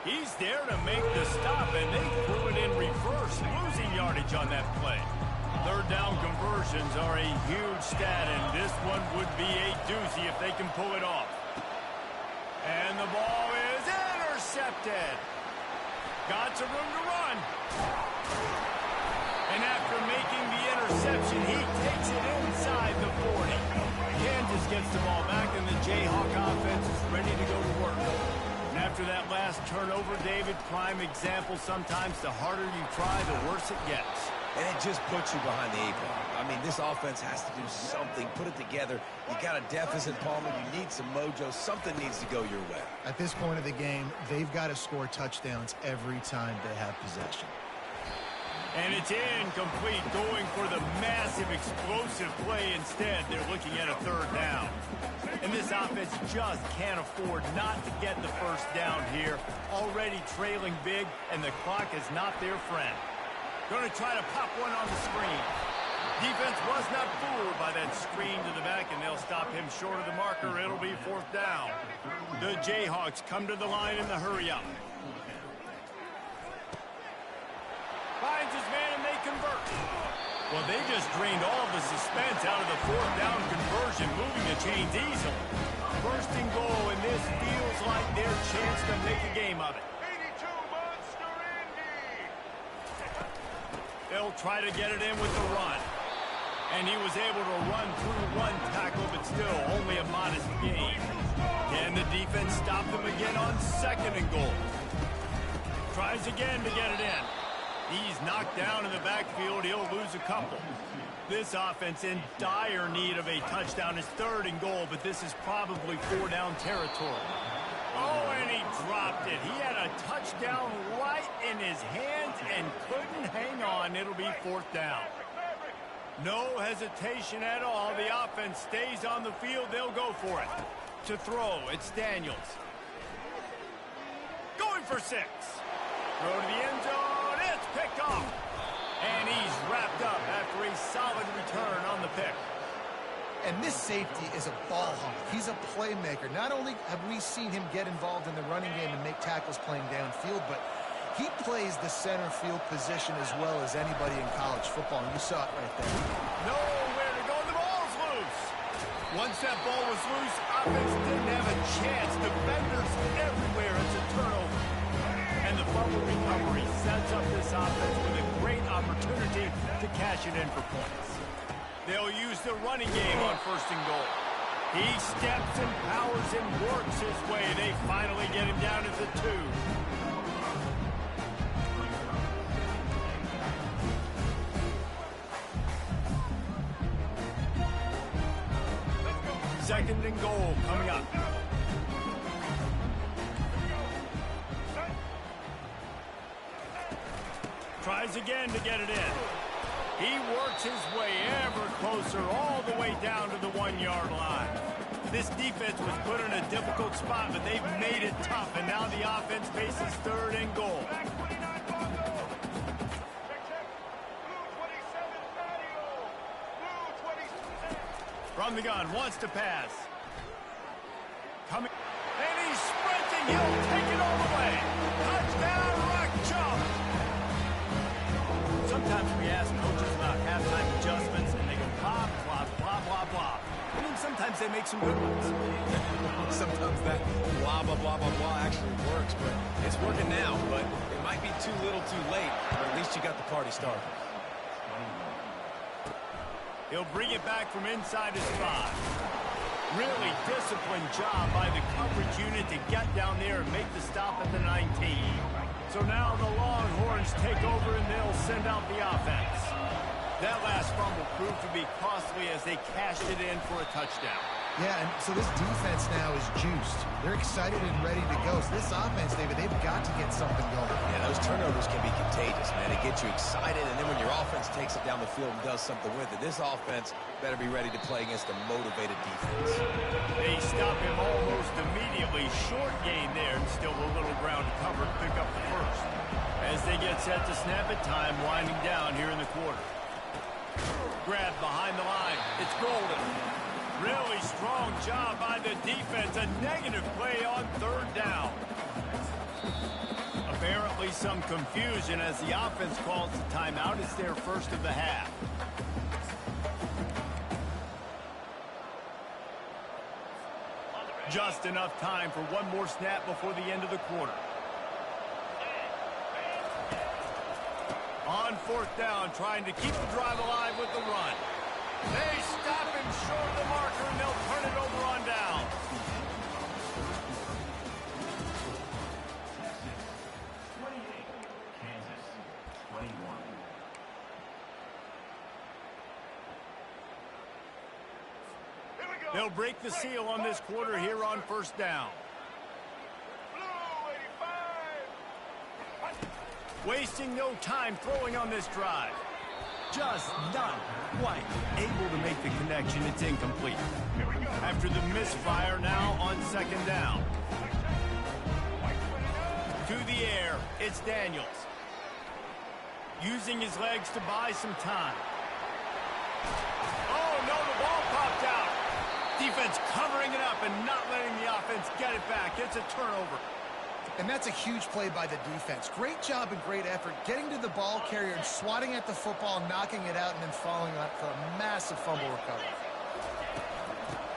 He's there to make the stop, and they threw it in reverse, losing yardage on that play. Third down conversions are a huge stat, and this one would be a doozy if they can pull it off. And the ball is intercepted. Got some room to run. And after making the interception, he takes it inside the 40. Kansas gets the ball back, and the Jayhawk offense is ready to go to work. And after that last turnover, David, prime example, sometimes the harder you try, the worse it gets. And it just puts you behind the 8-ball. I mean, this offense has to do something, put it together. You got a deficit, Palmer. You need some mojo. Something needs to go your way. At this point of the game, they've got to score touchdowns every time they have possession. And it's incomplete, going for the massive explosive play instead. They're looking at a third down. And this offense just can't afford not to get the first down here. Already trailing big, and the clock is not their friend. Going to try to pop one on the screen. Defense was not fooled by that screen to the back, and they'll stop him short of the marker. It'll be fourth down. The Jayhawks come to the line in the hurry-up. Finds his man, and they convert. Well, they just drained all the suspense out of the fourth down conversion, moving the chains easily. First and goal, and this feels like their chance to make a game of it. They'll try to get it in with the run. And he was able to run through one tackle, but still only a modest gain. Can the defense stop them again on second and goal? Tries again to get it in. He's knocked down in the backfield. He'll lose a couple. This offense in dire need of a touchdown is third and goal, but this is probably four-down territory. Oh, and he dropped it. He had a touchdown right in his hands and couldn't hang on. It'll be fourth down. No hesitation at all. The offense stays on the field. They'll go for it. To throw, it's Daniels. Going for 6. Throw to the end zone. It's picked off. And he's wrapped up after a solid return on the pick. And this safety is a ball hawk. He's a playmaker. Not only have we seen him get involved in the running game and make tackles playing downfield, but he plays the center field position as well as anybody in college football. And you saw it right there. Nowhere to go. The ball's loose. Once that ball was loose, offense didn't have a chance. Defenders everywhere. It's a turnover. And the fumble recovery sets up this offense with a great opportunity to cash it in for points. They'll use the running game on first and goal. He steps and powers and works his way. They finally get him down at the 2. Second and goal coming up. Tries again to get it in. He works his way ever closer all the way down to the 1-yard line. This defense was put in a difficult spot, but they've made it tough, and now the offense faces third and goal. From the gun, wants to pass. Coming, and he's sprinting. He'll take it all the way. Touchdown, rock jump. Sometimes we ask coaches about halftime adjustments, and they go blah, blah, blah, blah, blah. And then sometimes they make some good ones. Sometimes that blah, blah, blah, blah, blah actually works, but it's working now. But it might be too little too late, but at least you got the party started. He'll bring it back from inside his 5. Really disciplined job by the coverage unit to get down there and make the stop at the 19. So now the Longhorns take over and they'll send out the offense. That last fumble proved to be costly as they cashed it in for a touchdown. Yeah, and so this defense now is juiced. They're excited and ready to go. So this offense, David, they've got to get something going. Yeah, those turnovers can be contagious, man. It gets you excited, and then when your offense takes it down the field and does something with it, this offense better be ready to play against a motivated defense. They stop him almost immediately. Short gain there, and still a little ground to cover to pick up the first. As they get set to snap it, time winding down here in the quarter. Grab behind the line. It's Golden. Really strong job by the defense. A negative play on third down. Definitely some confusion as the offense calls the timeout. It's their first of the half. Just enough time for one more snap before the end of the quarter. On fourth down, trying to keep the drive alive with the run. They stop him short of the marker, and they'll turn it over on down. They'll break the seal on this quarter here on first down. Wasting no time throwing on this drive. Just not quite able to make the connection. It's incomplete. After the misfire, now on second down. To the air, it's Daniels. Using his legs to buy some time. Oh, no, the ball popped out. Defense covering it up and not letting the offense get it back. It's a turnover. And that's a huge play by the defense. Great job and great effort getting to the ball carrier and swatting at the football, knocking it out, and then following up for a massive fumble recovery.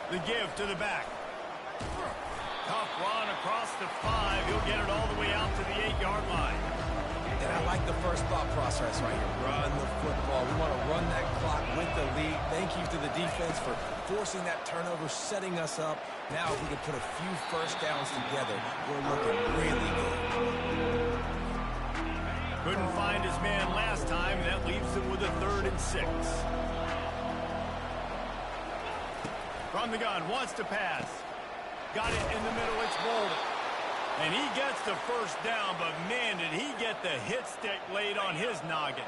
The give to the back. Tough run across the 5. He'll get it all the way out to the 8-yard line. And I like the first thought process right here. Run the football. We want to run that clock with the lead. Thank you to the defense for forcing that turnover, setting us up. Now if we can put a few first downs together, we're looking really good. Couldn't find his man last time. That leaves them with a 3rd and 6. From the gun, wants to pass. Got it in the middle. It's Bolden. And he gets the first down, but man, did he get the hit stick laid on his noggin.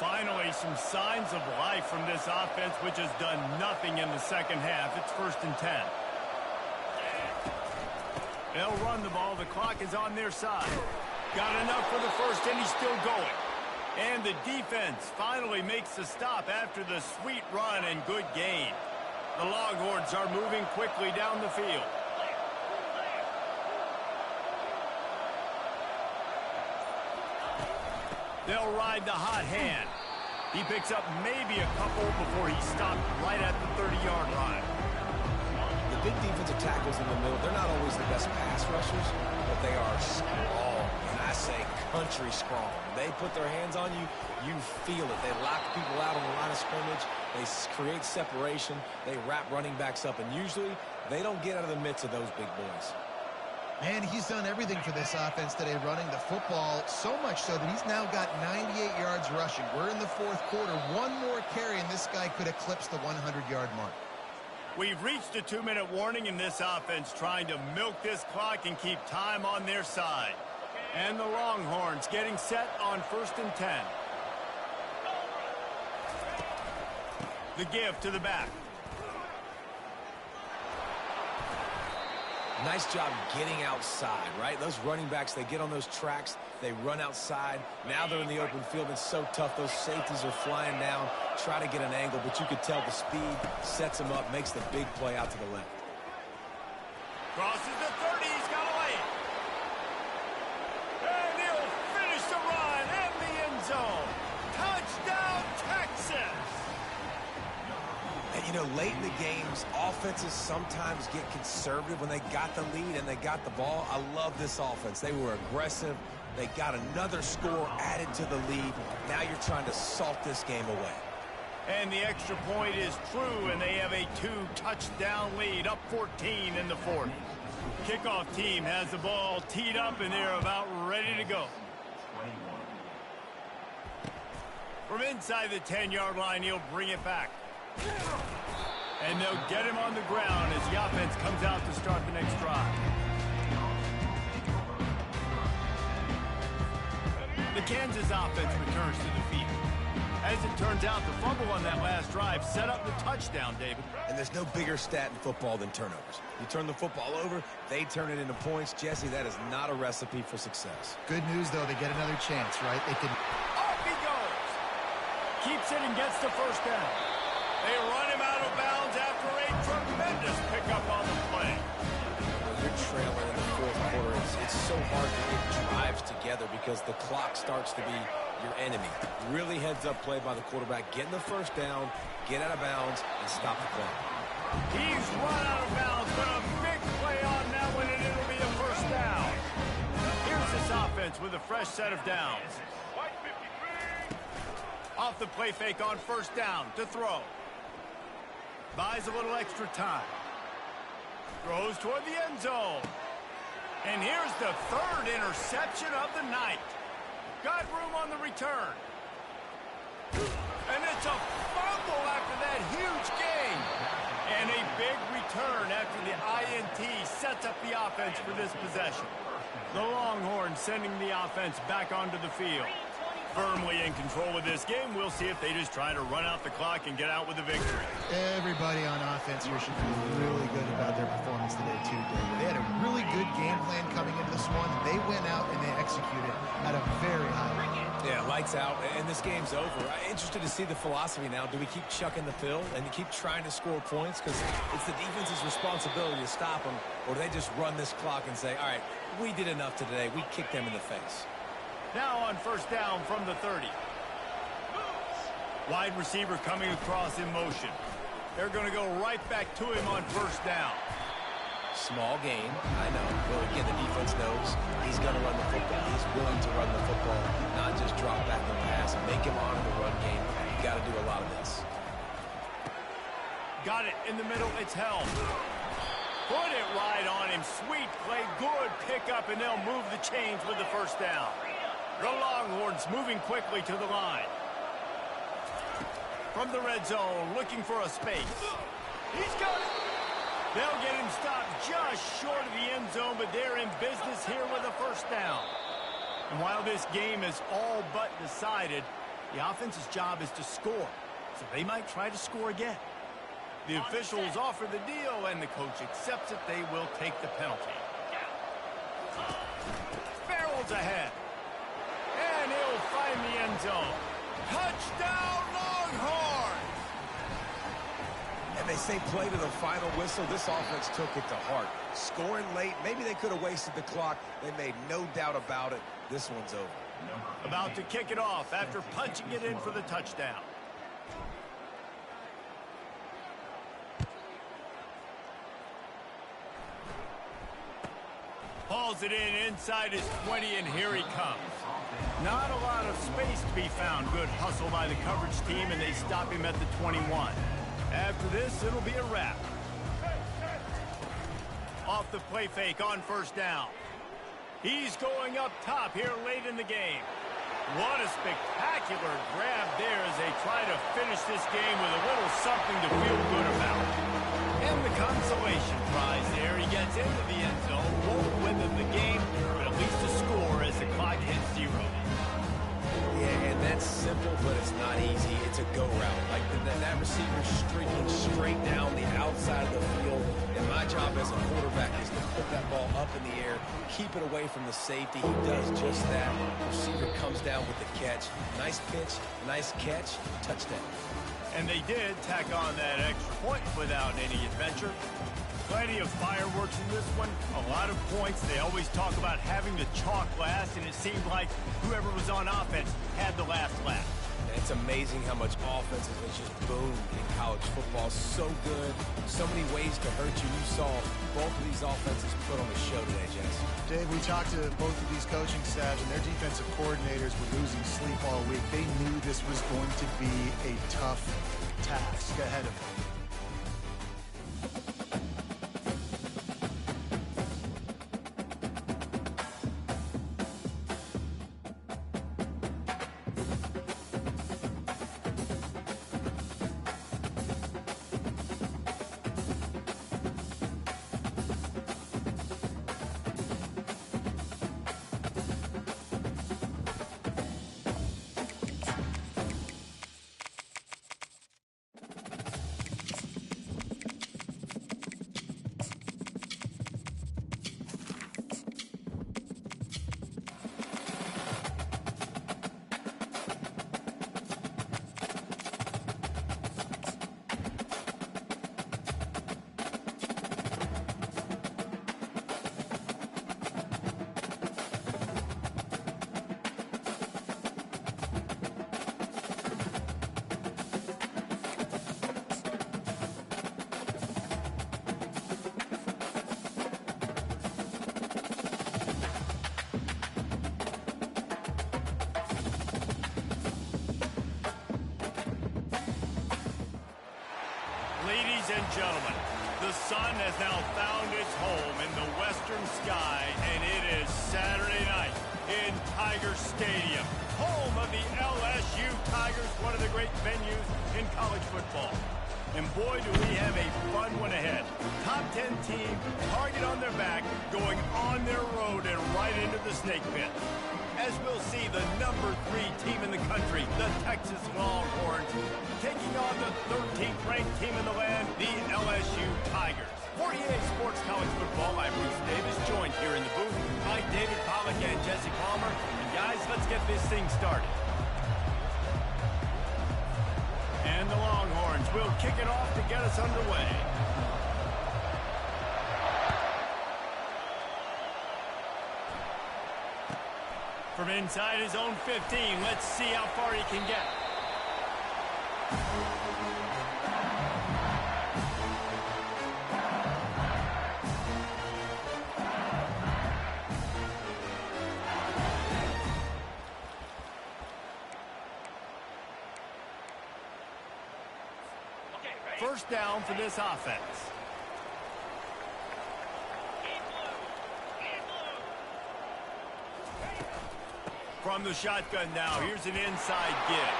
Finally, some signs of life from this offense, which has done nothing in the second half. It's 1st and 10. They'll run the ball. The clock is on their side. Got enough for the first, and he's still going. And the defense finally makes the stop after the sweet run and good gain. The Longhorns are moving quickly down the field. They'll ride the hot hand. He picks up maybe a couple before he stopped right at the 30-yard line. The big defensive tackles in the middle, they're not always the best pass rushers, but they are strong. And I say country strong. They put their hands on you, you feel it. They lock people out on the line of scrimmage. They create separation. They wrap running backs up. And usually, they don't get out of the midst of those big boys. And he's done everything for this offense today, running the football, so much so that he's now got 98 yards rushing. We're in the 4th quarter. One more carry, and this guy could eclipse the 100-yard mark. We've reached a 2-minute warning in this offense, trying to milk this clock and keep time on their side. And the Longhorns getting set on 1st and 10. The give to the back. Nice job getting outside, right? Those running backs, they get on those tracks, they run outside. Now they're in the open field. It's so tough. Those safeties are flying down, try to get an angle, but you could tell the speed sets them up, makes the big play out to the left. Crosses the 30. He's got a lane. And he'll finish the run in the end zone. Touchdown, Texas! And, you know, late in the games, offenses sometimes get conservative when they got the lead and they got the ball. I love this offense. They were aggressive. They got another score added to the lead. Now you're trying to salt this game away. And the extra point is true, and they have a 2-touchdown lead, up 14 in the 4th. Kickoff team has the ball teed up, and they're about ready to go. From inside the 10-yard line, he'll bring it back. And they'll get him on the ground as the offense comes out to start the next drive. The Kansas offense returns to the field. As it turns out, the fumble on that last drive set up the touchdown, David. And there's no bigger stat in football than turnovers. You turn the football over, they turn it into points. Jesse, that is not a recipe for success. Good news, though. They get another chance, right? They can... Off he goes. Keeps it and gets the first down. They run him out of bounds after a tremendous pickup on the play. You're trailing in the 4th quarter. It's so hard to get drives together because because the clock starts to be your enemy. Really heads-up play by the quarterback. Get in the first down, get out of bounds, and stop the clock. He's run out of bounds, but a big play on that one, and it'll be a first down. Here's this offense with a fresh set of downs. Off the play fake on first down to throw. Buys a little extra time. Throws toward the end zone. And here's the third interception of the night. Got room on the return. And it's a fumble after that huge gain. And a big return after the INT sets up the offense for this possession. The Longhorns sending the offense back onto the field. Firmly in control of this game. We'll see if they just try to run out the clock and get out with a victory. Everybody on offense here should feel really good about their performance today, too, Dave. They had a really good game plan coming into this one. They went out and they executed at a very high level. Yeah, lights out, and this game's over. I'm interested to see the philosophy now. Do we keep chucking the pill and keep trying to score points? Because it's the defense's responsibility to stop them, or do they just run this clock and say, all right, we did enough today. We kicked them in the face. Now on first down from the 30. Wide receiver coming across in motion. They're going to go right back to him on first down. Small gain, I know. Well, again, the defense knows he's going to run the football. He's willing to run the football, not just drop back and pass and make him honor the run game. You got to do a lot of this. Got it in the middle. It's held. Put it right on him. Sweet play. Good pickup, and they'll move the chains with the first down. The Longhorns moving quickly to the line. From the red zone, looking for a space. He's got it. They'll get him stopped just short of the end zone, but they're in business here with a first down. And while this game is all but decided, the offense's job is to score. So they might try to score again. The officials offer the deal, and the coach accepts it. They will take the penalty. Farrell's ahead. And he'll find the end zone. Touchdown, Longhorns! And they say play to the final whistle. This offense took it to heart. Scoring late, maybe they could have wasted the clock. They made no doubt about it. This one's over. About to kick it off after punching it in for the touchdown. Hauls it in inside his 20, and here he comes. Not a lot of space to be found. Good hustle by the coverage team, and they stop him at the 21. After this, it'll be a wrap. Off the play fake on first down. He's going up top here late in the game. What a spectacular grab there as they try to finish this game with a little something to feel good about. And the consolation prize there. He gets into the end zone, won't win them the game, but at least a score as the clock hits 0. Yeah, and that's simple, but it's not easy. It's a go route. Like that receiver streaking straight down the outside of the field. And my job as a quarterback is to put that ball up in the air, keep it away from the safety. He does just that. The receiver comes down with the catch. Nice pitch, nice catch, touchdown. And they did tack on that extra point without any adventure. Plenty of fireworks in this one. A lot of points. They always talk about having the chalk last, and it seemed like whoever was on offense had the last laugh. It's amazing how much offense has just boomed in college football. So good. So many ways to hurt you. You saw both of these offenses put on a show today, Jess. Dave, we talked to both of these coaching staffs, and their defensive coordinators were losing sleep all week. They knew this was going to be a tough task ahead of them. Ladies and gentlemen, the sun has now found its home in the western sky, and it is Saturday night in Tiger Stadium, home of the LSU Tigers, one of the great venues in college football. And boy, do we have a fun one ahead. Top 10 team, target on their back, going on their road and right into the snake pit. As we'll see, the number 3 team in the country, the Texas Longhorns, taking on the 13th ranked team in the land, the LSU Tigers. For EA Sports College Football, I'm Bruce Davis, joined here in the booth by David Pollack and Jesse Palmer. And guys, let's get this thing started. And the Longhorns will kick it off to get us underway. From inside his own 15, let's see how far he can get. First down for this offense. From the shotgun now, here's an inside give.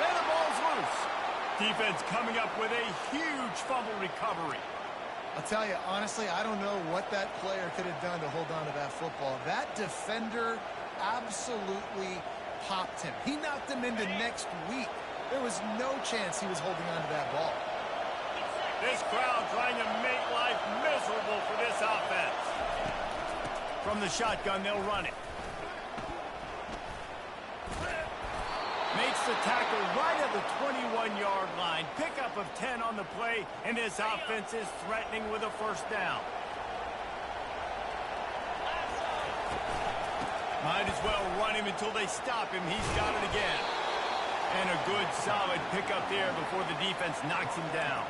And the ball's loose. Defense coming up with a huge fumble recovery. I'll tell you, honestly, I don't know what that player could have done to hold on to that football. That defender absolutely popped him. He knocked him into next week. There was no chance he was holding on to that ball. This crowd trying to make life miserable for this offense. From the shotgun, they'll run it. Makes the tackle right at the 21-yard line. Pickup of 10 on the play, and this offense is threatening with a first down. Might as well run him until they stop him. He's got it again. And a good, solid pickup there before the defense knocks him down.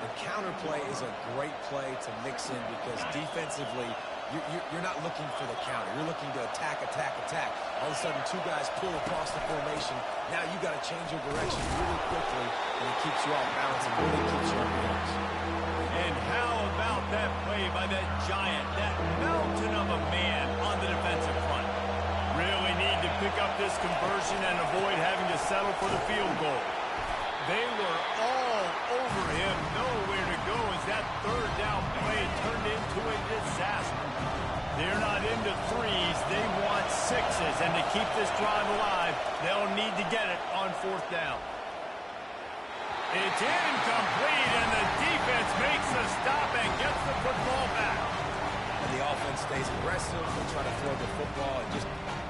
The counter play is a great play to mix in because defensively, you're not looking for the counter. You're looking to attack, attack, attack. All of a sudden, 2 guys pull across the formation. Now you got to change your direction really quickly, and it keeps you off balance and really keeps you on balance. And how about that play by that giant, that mountain of a man on the defensive front? Really need to pick up this conversion and avoid having to settle for the field goal. They were all over him, nowhere to go as that third down play turned into a disaster. They're not into 3s, they want 6s, and to keep this drive alive, they'll need to get it on 4th down. It's incomplete, and the defense makes the stop and gets the football back. And the offense stays aggressive. They try to throw the football and just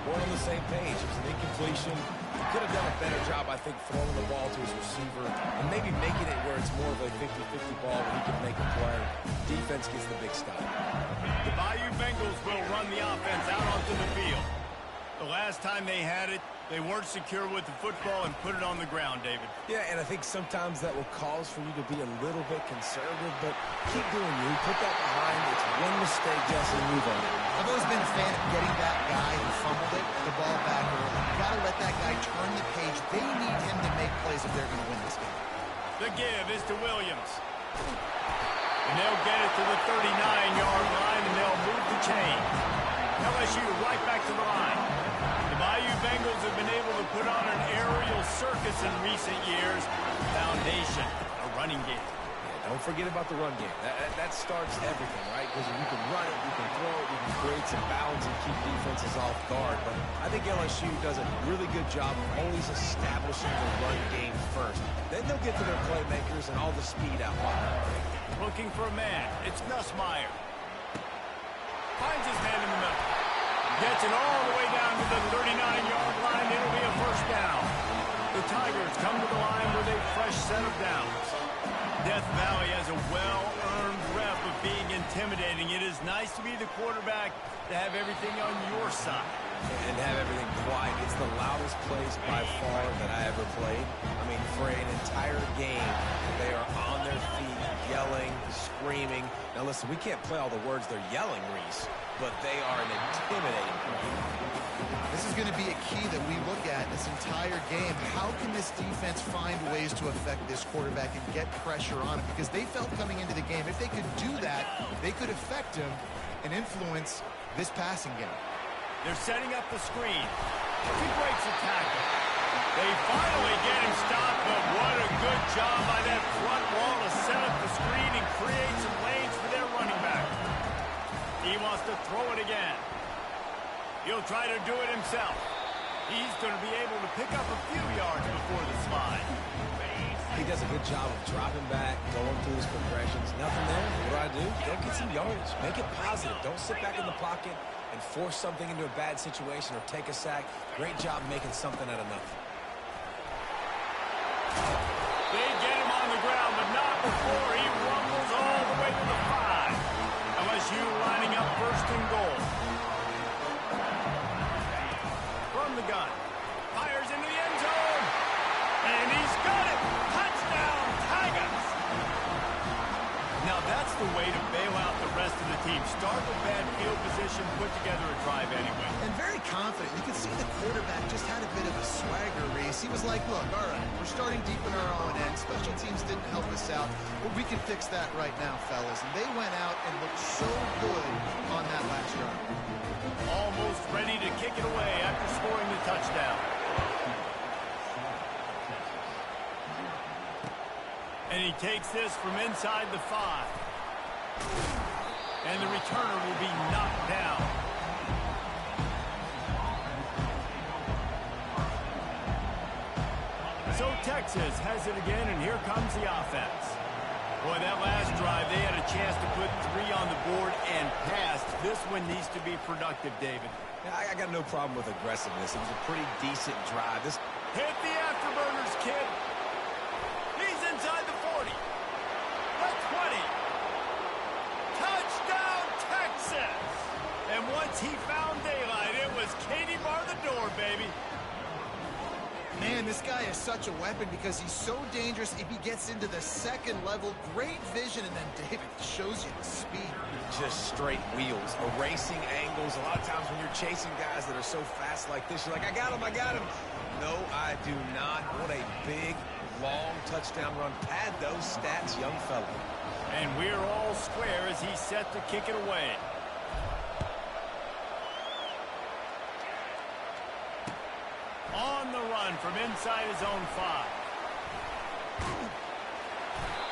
weren't on the same page. It was an incompletion. He could have done a better job, I think, throwing the ball to his receiver and maybe making it where it's more of a 50-50 ball where he can make a play. Defense gets the big stop. The Bayou Bengals will run the offense out onto the field. The last time they had it, they weren't secure with the football and put it on the ground, David. Yeah, and I think sometimes that will cause for you to be a little bit conservative, but keep doing you. Put that behind. It's one mistake, Jesse, move on. I've always been a fan of getting that guy who fumbled it, the ball back early. You got to let that guy turn the page. They need him to make plays if they're going to win this game. The give is to Williams. And they'll get it to the 39-yard line, and they'll move the chain. LSU right back to the line. The Bayou Bengals have been able to put on an aerial circus in recent years. Foundation, a running game. Yeah, don't forget about the run game. That starts everything, right? Because if you can run it, you can throw it, you can create some balance and keep defenses off guard. But I think LSU does a really good job of always establishing the run game first. Then they'll get to their playmakers and all the speed out wide. Looking for a man. It's Nussmeier. Finds his man in the middle. Gets it all the way down to the 39-yard line. It'll be a first down. The Tigers come to the line with a fresh set of downs. Death Valley has a well-earned rep of being intimidating. It is nice to be the quarterback, to have everything on your side. And have everything quiet. It's the loudest place by far that I ever played. I mean, for an entire game, they are on their feet, yelling, screaming. Now listen, we can't play all the words they're yelling, Reese, but they are an intimidating group. This is going going to be a key that we look at this entire game. How can this defense find ways to affect this quarterback and get pressure on him? Because they felt coming into the game, if they could do that, they could affect him and influence this passing game. They're setting up the screen. He breaks a tackle. They finally get him stopped, but what a good job by that front wall to set up the screen and create some lanes for their running back. He wants to throw it again. He'll try to do it himself. He's going to be able to pick up a few yards before the slide. He does a good job of dropping back, going through his progressions. Nothing there. What do? Go get some yardage. Make it positive. Don't sit back in the pocket and force something into a bad situation or take a sack. Great job making something out of nothing. They get him on the ground, but not before he rumbles all the way to the 5. LSU lining up first and goal. From the gun. Fires into the end zone. And he's got it. Touchdown, Tigers. Now that's the way to bail out the rest of the team. Start with bad field position, put together a drive anyway. And very confident. You can see the quarterback just had a bit of a swagger race. He was like, look, all right, we're starting deep in our own end. Special teams didn't help us out, but we can fix that right now, fellas. And they went out and looked so good on that last drive. Almost ready to kick it away after scoring the touchdown. And he takes this from inside the 5. And the returner will be knocked down. So Texas has it again, and here comes the offense. Boy, that last drive, they had a chance to put 3 on the board and passed. This one needs to be productive, David. Yeah, I got no problem with aggressiveness. It was a pretty decent drive. This hit the afterburners, kid. He's inside the 40. The 20. Touchdown, Texas. And once he found daylight, it was Katie bar the door, baby. Man, this guy is such a weapon because he's so dangerous. If he gets into the second level, great vision, and then David shows you the speed. just straight wheels, erasing angles. A lot of times when you're chasing guys that are so fast like this, you're like, I got him, I got him. No, I do not. What a big, long touchdown run. Pad those stats, young fella. And we're all square as he's set to kick it away. On the run from inside his own 5.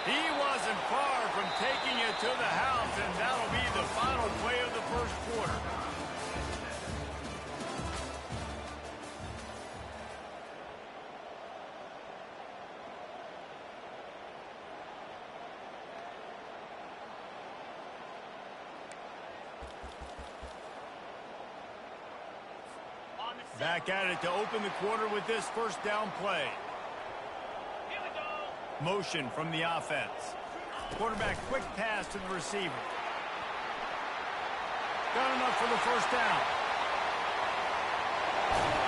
He wasn't far from taking it to the house, and that'll be the final play of the first quarter. Back at it to open the quarter with this first down play. Motion from the offense. Quarterback quick pass to the receiver. Got enough for the first down.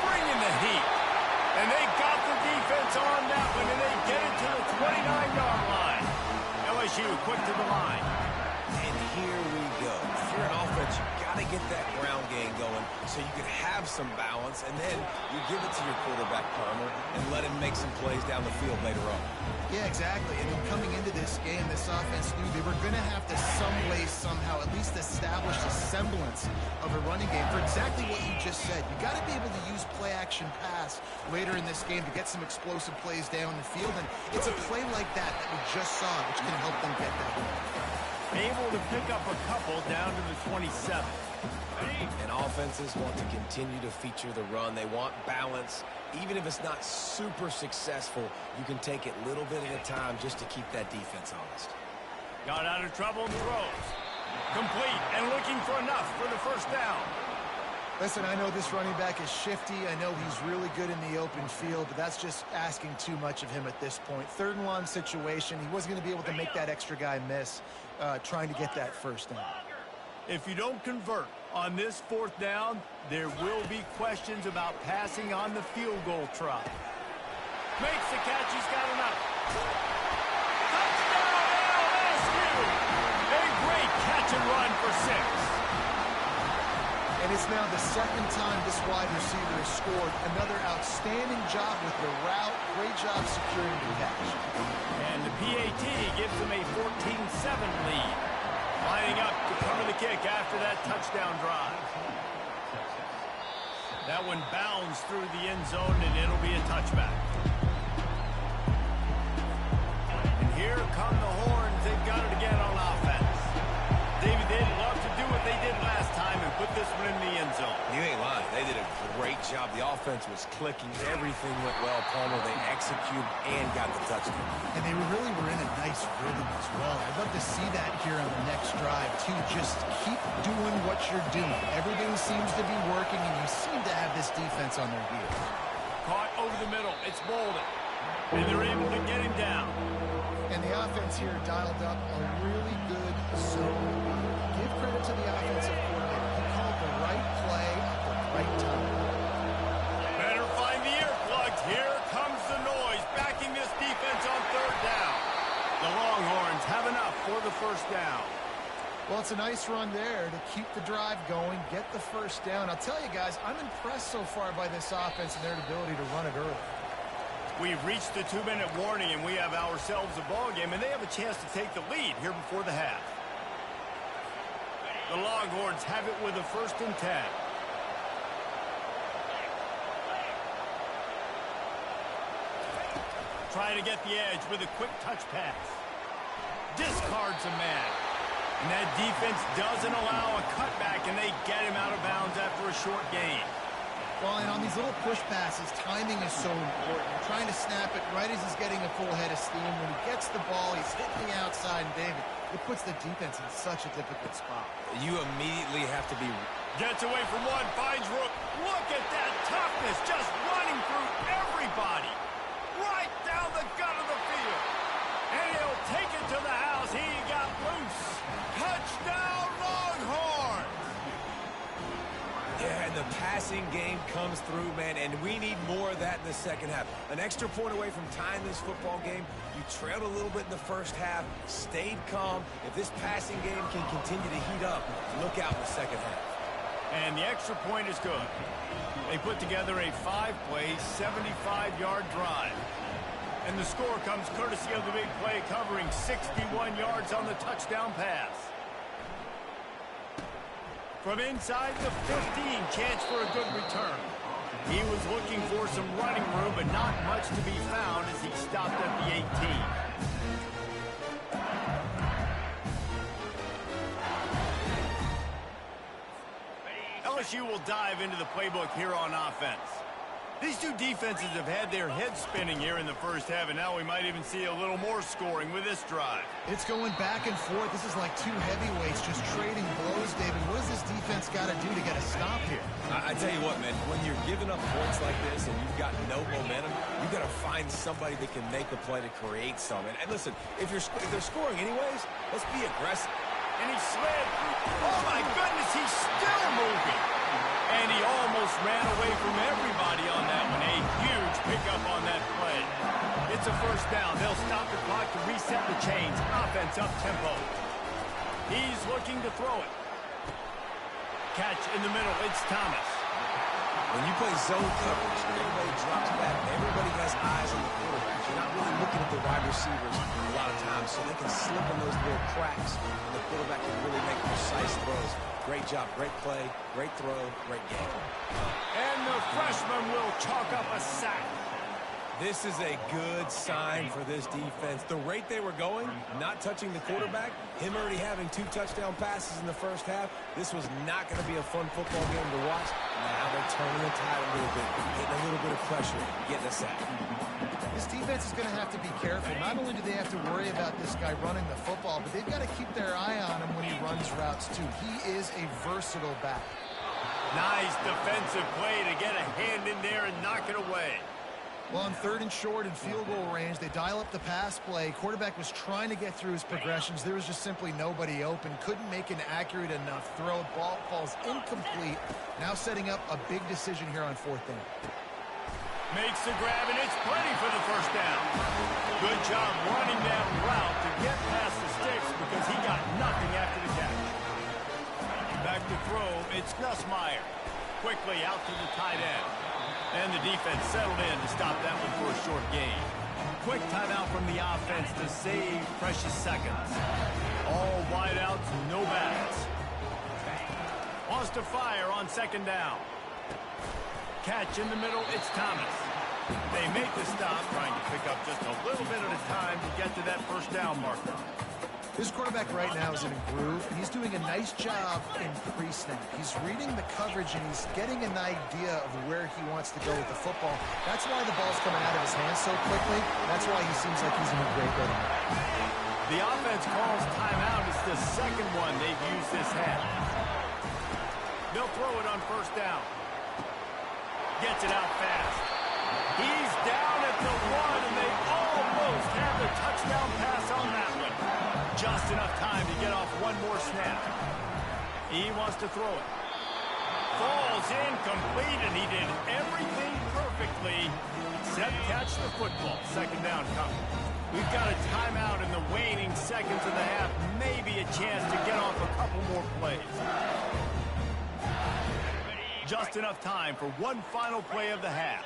Bringing the heat. And they got the defense on that one, and they get it to the 29-yard line. LSU quick to the line. And here we go. If you're an offense, you've got to get that ground game going so you can have some balance, and then you give it to your quarterback, Palmer, and let him make some plays down the field later on. Yeah, exactly. And coming into this game, this offense knew they were going to have to some way, somehow, at least establish a semblance of a running game for exactly what you just said. You got to be able to use play-action pass later in this game to get some explosive plays down the field, and it's a play like that we just saw, which can help them get that. Able to pick up a couple down to the 27. And offenses want to continue to feature the run. They want balance. Even if it's not super successful, you can take it little bit at a time just to keep that defense honest. Got out of trouble and throws. Complete and looking for enough for the first down. Listen, I know this running back is shifty. I know he's really good in the open field, but that's just asking too much of him at this point. Third and long situation. He wasn't going to be able to make that extra guy miss trying to get that first down. If you don't convert on this fourth down, there will be questions about passing on the field goal try. Makes the catch. He's got enough. Touchdown, LSU! A great catch and run for 6. And it's now the second time this wide receiver has scored. Another outstanding job with the route. Great job securing the catch. And the PAT gives them a 14-7 lead. Lining up to cover the kick after that touchdown drive. That one bounds through the end zone, and it'll be a touchback. And here come the horns. They've got it again on offense. David, they'd love to do what they did last time and put this one in the end zone. You ain't lying. They did a great job. The offense was clicking. Everything went well, Palmer. They executed and got the touchdown. And they really were in a nice rhythm as well. I'd love to see that here on the next drive, too. Just keep doing what you're doing. Everything seems to be working, and you seem to have this defense on their heels. Caught over the middle. It's Bolden. And they're able to get him down. And the offense here dialed up a really good zone. Give credit to the offensive coordinator. He called the right play at the right time. Better find the earplugs. Here comes the noise, backing this defense on third down. The Longhorns have enough for the first down. Well, it's a nice run there to keep the drive going, get the first down. I'll tell you guys, I'm impressed so far by this offense and their ability to run it early. We've reached the 2-minute warning, and we have ourselves a ball game, and they have a chance to take the lead here before the half. The Longhorns have it with a 1st and 10. Trying to get the edge with a quick touch pass. Discards a man. And that defense doesn't allow a cutback, and they get him out of bounds after a short gain. Well, and on these little push passes, timing is so important. You're trying to snap it right as he's getting a full head of steam. When he gets the ball, he's hitting the outside, and David, it puts the defense in such a difficult spot. You immediately have to be... Gets away from one, finds Rook. Look at that toughness, just running through everybody. Right down the gut of the field. And he'll take it to the house. He got loose. Touchdown, Longhorns! Yeah, and the passing game comes through, man, and we need more of that in the second half. An extra point away from tying this football game. You trailed a little bit in the first half, stayed calm. If this passing game can continue to heat up, look out in the second half. And the extra point is good. They put together a 5-play, 75-yard drive. And the score comes courtesy of the big play, covering 61 yards on the touchdown pass. From inside the 15, chance for a good return. He was looking for some running room, but not much to be found as he stopped at the 18. LSU will dive into the playbook here on offense. These two defenses have had their heads spinning here in the first half, and now we might even see a little more scoring with this drive. It's going back and forth. This is like two heavyweights just trading blows, David. What does this defense got to do to get a stop here? I tell you what, man, when you're giving up points like this and you've got no momentum, you've got to find somebody that can make the play to create some. And listen, if they're scoring anyways, let's be aggressive. And he slid. Oh, my goodness, he's still moving. And he almost ran away from everybody on that one. A huge pickup on that play. It's a first down. They'll stop the clock to reset the chains. Offense up tempo. He's looking to throw it. Catch in the middle. It's Thomas. When you play zone coverage, everybody drops back. Everybody has eyes on the quarterback. You're not really looking at the wide receivers a lot of times, so they can slip in those little cracks, and the quarterback can really make precise throws. Great job, great play, great throw, great game. And the freshman will chalk up a sack. This is a good sign for this defense. The rate they were going, not touching the quarterback, him already having 2 touchdown passes in the first half, this was not going to be a fun football game to watch. Now they're turning the tide a little bit, getting a little bit of pressure, getting a sack. This defense is going to have to be careful. Not only do they have to worry about this guy running the football, but they've got to keep their eye on him when he runs routes, too. He is a versatile back. Nice defensive play to get a hand in there and knock it away. Well, on 3rd and short and field goal range, they dial up the pass play. Quarterback was trying to get through his progressions. There was just simply nobody open. Couldn't make an accurate enough throw. Ball falls incomplete. Now setting up a big decision here on 4th down. Makes the grab, and it's plenty for the first down. Good job running that route to get past the sticks because he got nothing after the catch. Back to throw, it's Texasmade. Quickly out to the tight end. And the defense settled in to stop that one for a short gain. Quick timeout from the offense to save precious seconds. All wideouts, no backs. Wants to fire on second down. Catch in the middle, it's Thomas. They make the stop, trying to pick up just a little bit at a time to get to that first down marker. This quarterback right now is in a groove, and he's doing a nice job in pre-snap. He's reading the coverage, and he's getting an idea of where he wants to go with the football. That's why the ball's coming out of his hands so quickly. That's why he seems like he's in a great rhythm. The offense calls timeout. It's the second one they've used this half. They'll throw it on first down. Gets it out fast. He's down at the one, and they almost have the touchdown pass on that one. Just enough time to get off one more snap. He wants to throw it. Falls incomplete, and he did everything perfectly except catch the football. Second down coming. We've got a timeout in the waning seconds of the half. Maybe a chance to get off a couple more plays. Just enough time for one final play of the half.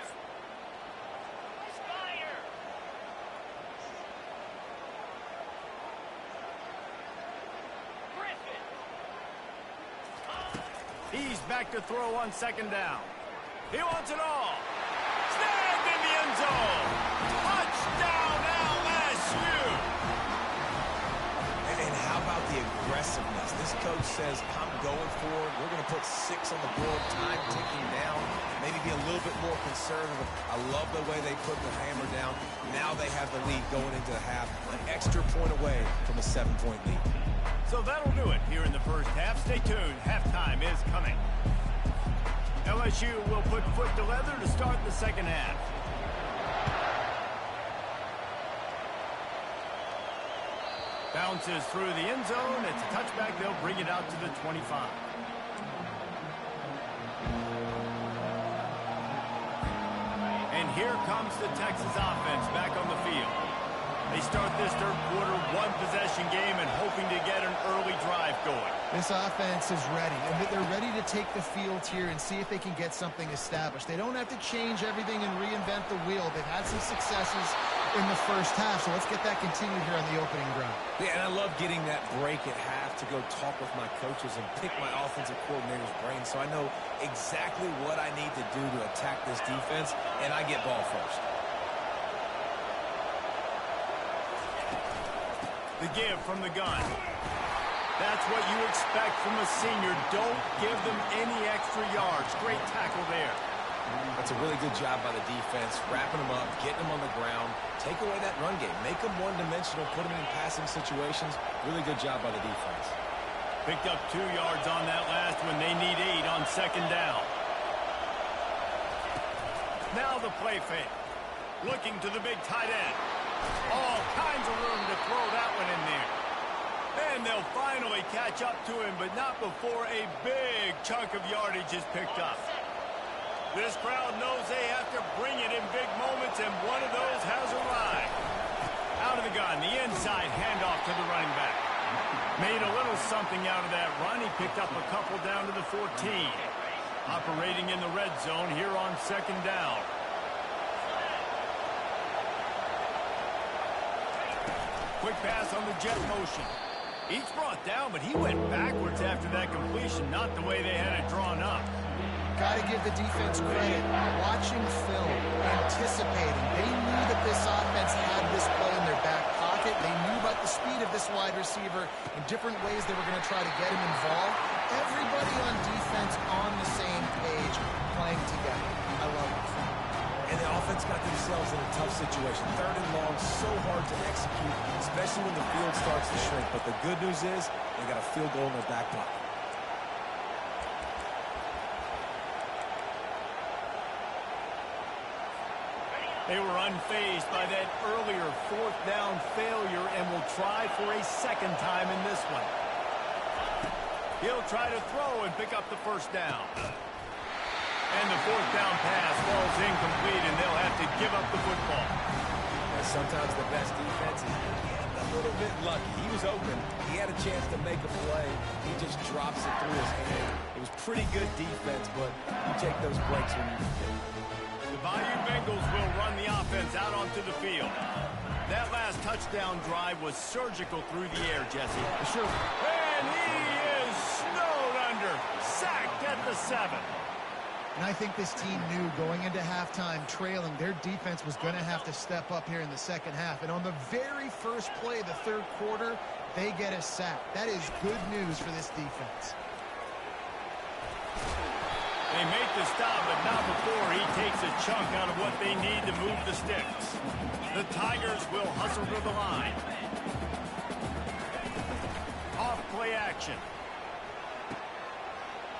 He's back to throw on second down. He wants it all. Snagged in the end zone. Touchdown LSU. And how about the aggressiveness? This coach says, I'm going for it. We're going to put 6 on the board, time ticking down, maybe be a little bit more conservative. I love the way they put the hammer down. Now they have the lead going into the half, an extra point away from a 7-point lead. So that'll do it here in the first half. Stay tuned. Halftime is coming. LSU will put foot to leather to start the second half. Bounces through the end zone. It's a touchback. They'll bring it out to the 25. And here comes the Texas offense back on the field. They start this third quarter one-possession game and hoping to get an early drive going. This offense is ready, and they're ready to take the field here and see if they can get something established. They don't have to change everything and reinvent the wheel. They've had some successes in the first half, so let's get that continued here on the opening drive. Yeah, and I love getting that break at half to go talk with my coaches and pick my offensive coordinator's brain so I know exactly what I need to do to attack this defense, and I get ball first. The give from the gun. That's what you expect from a senior. Don't give them any extra yards. Great tackle there. That's a really good job by the defense, wrapping them up, getting them on the ground, take away that run game, make them one-dimensional, put them in passing situations. Really good job by the defense. Picked up 2 yards on that last one. They need 8 on second down. Now the play fake. Looking to the big tight end. All kinds of room to throw that one in there. And they'll finally catch up to him, but not before a big chunk of yardage is picked up. This crowd knows they have to bring it in big moments, and one of those has arrived. Out of the gun, the inside handoff to the running back. Made a little something out of that run. He picked up a couple down to the 14. Operating in the red zone here on second down. Quick pass on the jet motion. He's brought down, but he went backwards after that completion, not the way they had it drawn up. Got to give the defense credit. Watching film, anticipating. They knew that this offense had this play in their back pocket. They knew about the speed of this wide receiver in different ways they were going to try to get him involved. Everybody on defense on the same page, playing together. I love it. And the offense got themselves in a tough situation. Third and long, so hard to execute, especially when the field starts to shrink. But the good news is they got a field goal in their back pocket. They were unfazed by that earlier fourth down failure and will try for a second time in this one. He'll try to throw and pick up the first down. And the fourth down pass falls incomplete, and they'll have to give up the football. And sometimes the best defense is a little bit lucky. He was open. He had a chance to make a play. He just drops it through his hand. It was pretty good defense, but you take those breaks when you can. The Bayou Bengals will run the offense out onto the field. That last touchdown drive was surgical through the air, Jesse. Sure. And he is snowed under. Sacked at the 7. And I think this team knew going into halftime trailing, their defense was going to have to step up here in the second half. And on the very first play of the third quarter, they get a sack. That is good news for this defense. They make the stop, but not before he takes a chunk out of what they need to move the sticks. The Tigers will hustle to the line. Off play action.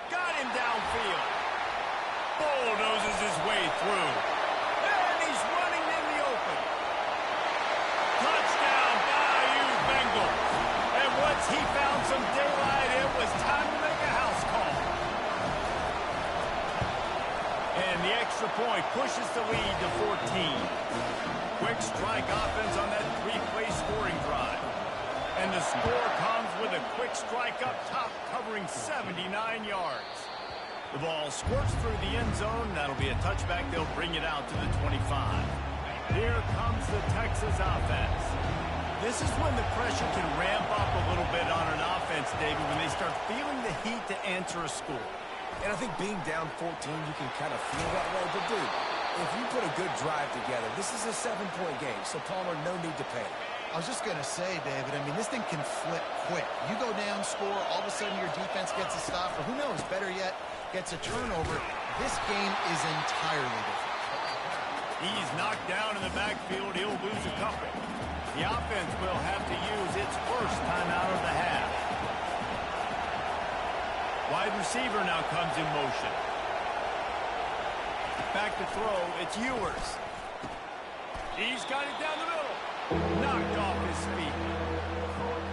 Got him downfield. Bulldozes his way through. And he's running in the open. Touchdown, Bayou Bengals. And once he found some daylight, it was time to make a house call. And the extra point pushes the lead to 14. Quick strike offense on that 3-play scoring drive. And the score comes with a quick strike up top covering 79 yards. The ball squirts through the end zone. That'll be a touchback. They'll bring it out to the 25. Here comes the Texas offense. This is when the pressure can ramp up a little bit on an offense, David, when they start feeling the heat to answer a score. And I think being down 14, you can kind of feel that way. But, dude, if you put a good drive together, this is a 7-point game. So, Palmer, no need to panic. I was just going to say, David, I mean, this thing can flip quick. You go down, score, all of a sudden your defense gets a stop, or who knows, better yet, gets a turnover. This game is entirely different. He's knocked down in the backfield. He'll lose a couple. The offense will have to use its first timeout of the half. Wide receiver now comes in motion. Back to throw. It's Ewers. He's got it down the middle. Knocked off his feet.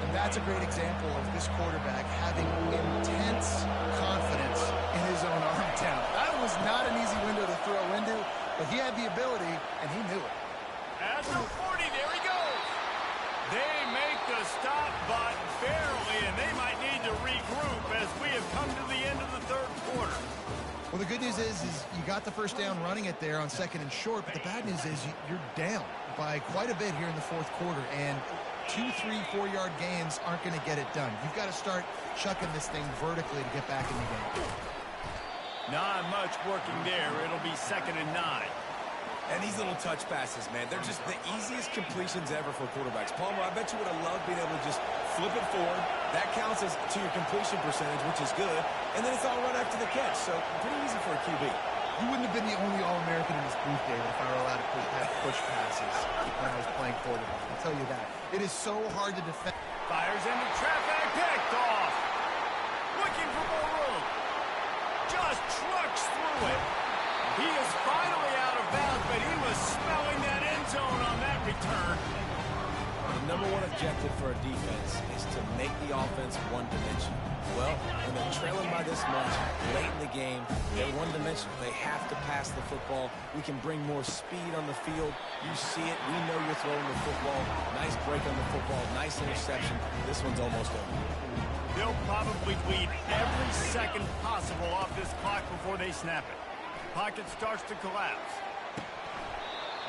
And that's a great example of this quarterback having intense confidence in his own arm talent. That was not an easy window to throw into, but he had the ability, and he knew it. At the 40, there he goes. They make the stop, but barely, and they might need to regroup as we have come to the end of the third quarter. Well, the good news is you got the first down running it there on 2nd and short, but the bad news is you're down by quite a bit here in the fourth quarter, and 2, 3, 4-yard gains aren't going to get it done. You've got to start chucking this thing vertically to get back in the game. Not much working there. It'll be 2nd and 9. And these little touch passes, man, they're just the easiest completions ever for quarterbacks. Palmer, I bet you would have loved being able to just flip it forward. That counts as to your completion percentage, which is good. And then it's all right after the catch. So pretty easy for a QB. You wouldn't have been the only All-American in this booth, David, if I were allowed to push passes when I was playing quarterback. I'll tell you that. It is so hard to defend. Fires into traffic, picked off. Looking for more room. Just trucks through it. He is finally out of bounds, but he was smelling that end zone on that return. The number one objective for a defense is to make the offense one-dimensional. Well, when they're trailing by this much late in the game, they're one-dimensional. They have to pass the football. We can bring more speed on the field. You see it. We know you're throwing the football. Nice break on the football. Nice interception. This one's almost over. They'll probably bleed every second possible off this clock before they snap it. Pocket starts to collapse.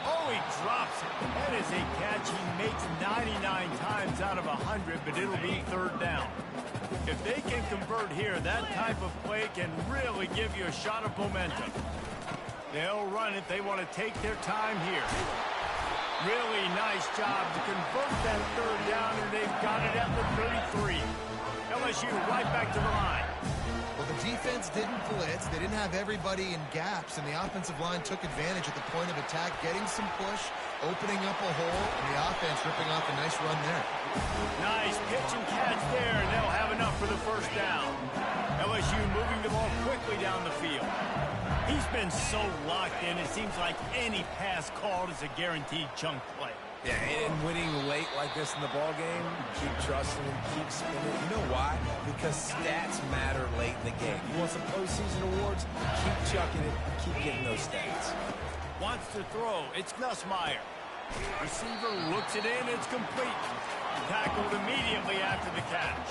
Oh, he drops it. That is a catch he makes 99 times out of 100, but it'll be 3rd down. If they can convert here, that type of play can really give you a shot of momentum. They'll run it. They want to take their time here. Really nice job to convert that 3rd down, and they've got it at the 33. LSU right back to the line. Well, the defense didn't blitz. They didn't have everybody in gaps, and the offensive line took advantage at the point of attack, getting some push, opening up a hole, and the offense ripping off a nice run there. Nice pitch and catch there, and they'll have enough for the 1st down. LSU moving the ball quickly down the field. He's been so locked in, it seems like any pass called is a guaranteed chunk play. Yeah, and winning late like this in the ball game, keep trusting him, keep spinning. You know why? Because stats matter late in the game. You want some postseason awards? Keep chucking it, keep getting those stats. Wants to throw. It's Nussmeier. Receiver looks it in. It's complete. Tackled immediately after the catch.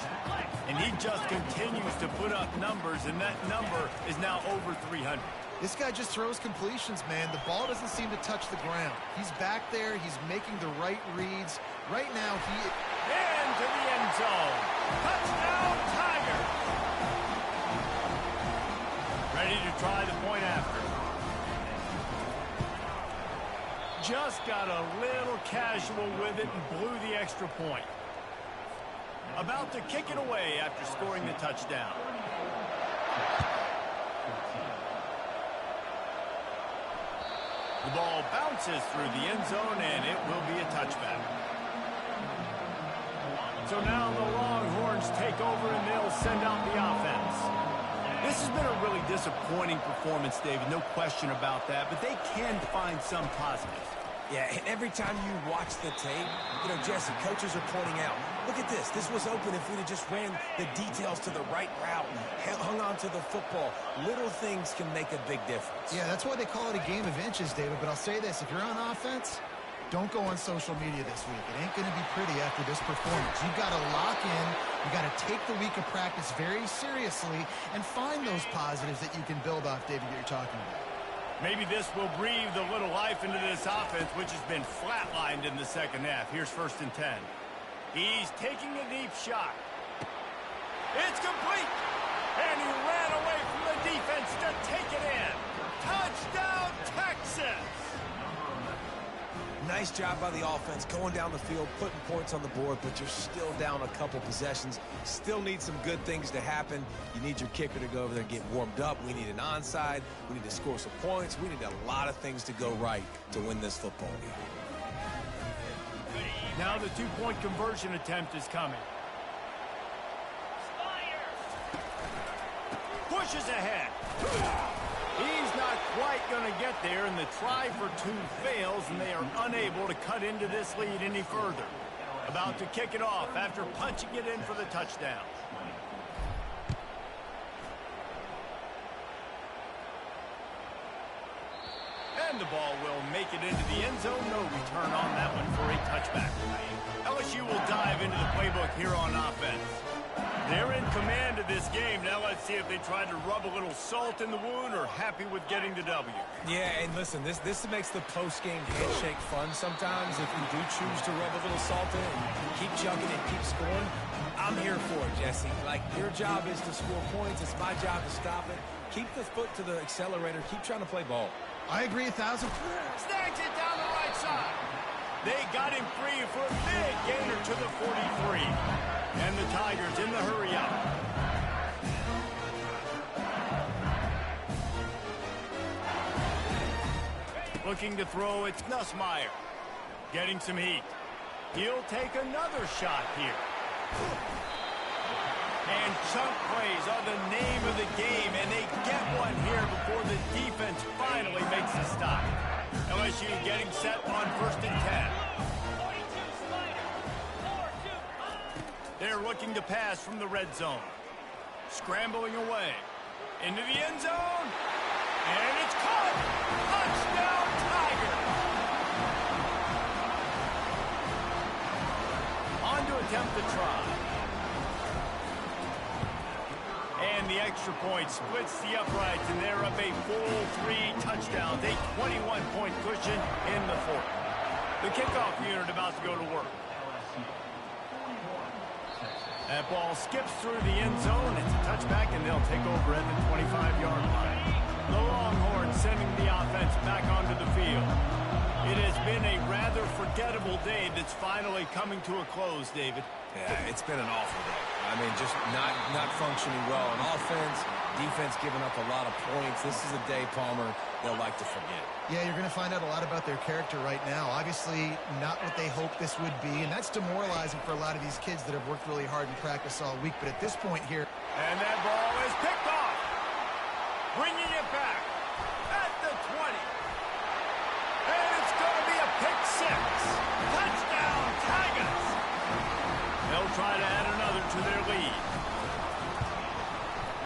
And he just continues to put up numbers, and that number is now over 300. This guy just throws completions, man. The ball doesn't seem to touch the ground. He's back there. He's making the right reads. Right now, into the end zone. Touchdown, Tigers. Ready to try the point after. Just got a little casual with it and blew the extra point. About to kick it away after scoring the touchdown. The ball bounces through the end zone, and it will be a touchback. So now the Longhorns take over, and they'll send out the offense. This has been a really disappointing performance, David, no question about that, but they can find some positives. Yeah, and every time you watch the tape, Jesse, coaches are pointing out, look at this. This was open if we'd have just ran the details to the right route and hung on to the football. Little things can make a big difference. Yeah, that's why they call it a game of inches, David. But I'll say this, if you're on offense, don't go on social media this week. It ain't going to be pretty after this performance. You've got to lock in. You've got to take the week of practice very seriously and find those positives that you can build off, David, that you're talking about. Maybe this will breathe a little life into this offense, which has been flatlined in the second half. Here's 1st and 10. He's taking a deep shot. It's complete. And he ran away from the defense to take it in. Touchdown, Texas. Nice job by the offense going down the field, putting points on the board, but you're still down a couple possessions. Still need some good things to happen. You need your kicker to go over there and get warmed up. We need an onside. We need to score some points. We need a lot of things to go right to win this football game. Now the 2-point conversion attempt is coming. Pushes ahead. He's not quite going to get there, and the try for 2 fails, and they are unable to cut into this lead any further. About to kick it off after punching it in for the touchdown. And the ball will make it into the end zone. No return on that one for a touchback. LSU will dive into the playbook here on offense. They're in command of this game. Now let's see if they try to rub a little salt in the wound or happy with getting the W. Yeah, and listen, this makes the post-game handshake fun sometimes. If you do choose to rub a little salt in it and keep chugging and keep scoring, I'm here for it, Jesse. Like, your job is to score points. It's my job to stop it. Keep the foot to the accelerator. Keep trying to play ball. I agree 1,000. Snags it down the right side. They got him free for a big gainer to the 43. And the Tigers in the hurry up. Looking to throw, it's Nussmeier. Getting some heat. He'll take another shot here. And chunk plays are the name of the game, and they get one here before the defense finally makes a stop. LSU getting set on 1st and 10. They're looking to pass from the red zone. Scrambling away. Into the end zone. And it's caught. Touchdown, Tigers. On to attempt the try. And the extra point splits the uprights, and they're up a full 3 touchdowns. A 21-point cushion in the 4th. The kickoff unit about to go to work. That ball skips through the end zone. It's a touchback, and they'll take over at the 25-yard line. The Longhorns sending the offense back onto the field. It has been a rather forgettable day that's finally coming to a close, David. Yeah, it's been an awful day. I mean, just not functioning well on offense. Defense giving up a lot of points. This is a day, Palmer, they'll like to forget. Yeah, you're going to find out a lot about their character right now. Obviously, not what they hoped this would be, and that's demoralizing for a lot of these kids that have worked really hard in practice all week. But at this point here... And that ball is picked off. Bringing it back at the 20. And it's going to be a pick 6. Touchdown, Tigers. They'll try to add another to their lead.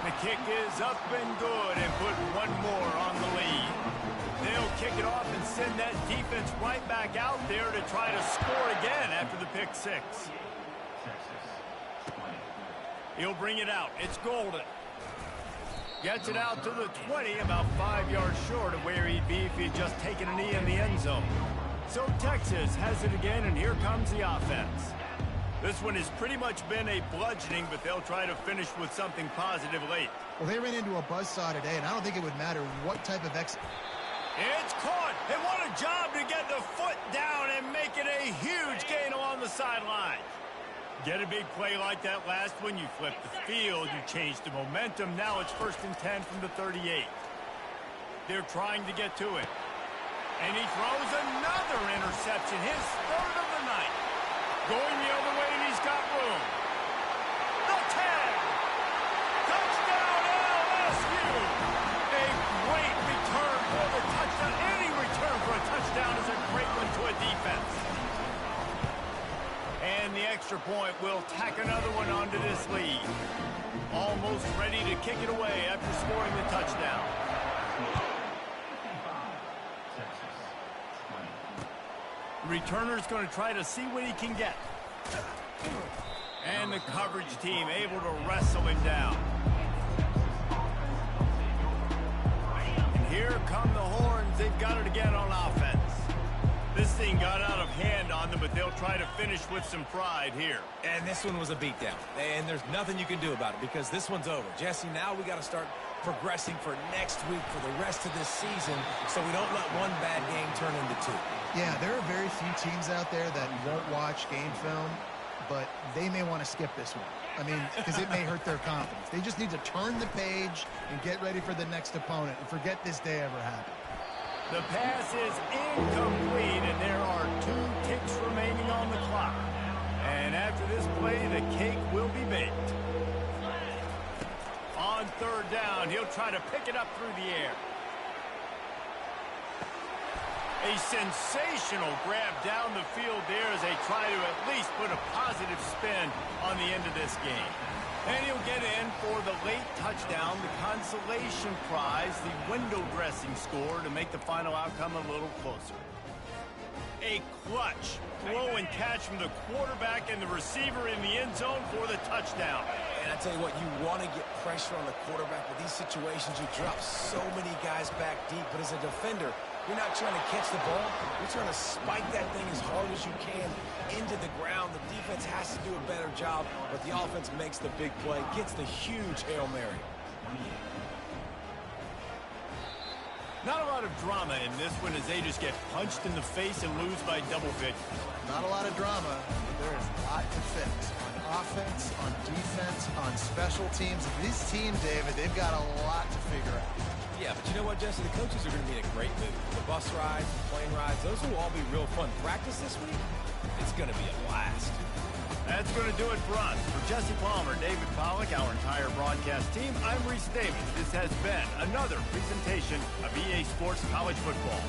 The kick is up and good and put one more on the lead. They'll kick it off and send that defense right back out there to try to score again after the pick 6. He'll bring it out. It's Golden. Gets it out to the 20, about 5 yards short of where he'd be if he had just taken a knee in the end zone. So Texas has it again, and here comes the offense. This one has pretty much been a bludgeoning, but they'll try to finish with something positive late. Well, they ran into a buzzsaw today, and I don't think it would matter what type of It's caught, and what a job to get the foot down and make it a huge gain along the sideline. Get a big play like that last one, you flip the field, you change the momentum. Now it's 1st and 10 from the 38. They're trying to get to it. And he throws another interception, his 3rd of the night. Going the other way, and he's got room. The 10. Touchdown, LSU. A great return for the touchdown. Any return for a touchdown is a great one to a defense. And the extra point will tack another one onto this lead. Almost ready to kick it away after scoring the touchdown. Returner's going to try to see what he can get. And the coverage team able to wrestle him down. And here come the horns. They've got it again on offense. This thing got out of hand on them, but they'll try to finish with some pride here. And this one was a beatdown. And there's nothing you can do about it because this one's over. Jesse, now we got to start progressing for next week for the rest of this season so we don't let one bad game turn into 2. Yeah, there are very few teams out there that won't watch game film, but they may want to skip this one. I mean, because it may hurt their confidence. They just need to turn the page and get ready for the next opponent and forget this day ever happened. The pass is incomplete, and there are 2 ticks remaining on the clock. And after this play, the cake will be baked. On 3rd down, he'll try to pick it up through the air. A sensational grab down the field there as they try to at least put a positive spin on the end of this game. And he'll get in for the late touchdown, the consolation prize, the window dressing score to make the final outcome a little closer. A clutch throw and catch from the quarterback and the receiver in the end zone for the touchdown. And I tell you what, you want to get pressure on the quarterback. With these situations, you drop so many guys back deep. But as a defender, you're not trying to catch the ball. You're trying to spike that thing as hard as you can into the ground. The defense has to do a better job, but the offense makes the big play, gets the huge Hail Mary. Not a lot of drama in this one as they just get punched in the face and lose by double figures. Not a lot of drama, but there is a lot to fix. On offense, on defense, on special teams. This team, David, they've got a lot to figure out. Yeah, but you know what, Jesse? The coaches are going to be in a great mood. The bus rides, the plane rides, those will all be real fun. Practice this week, it's going to be a blast. That's going to do it for us. For Jesse Palmer, David Pollack, our entire broadcast team, I'm Reese Davis. This has been another presentation of EA Sports College Football.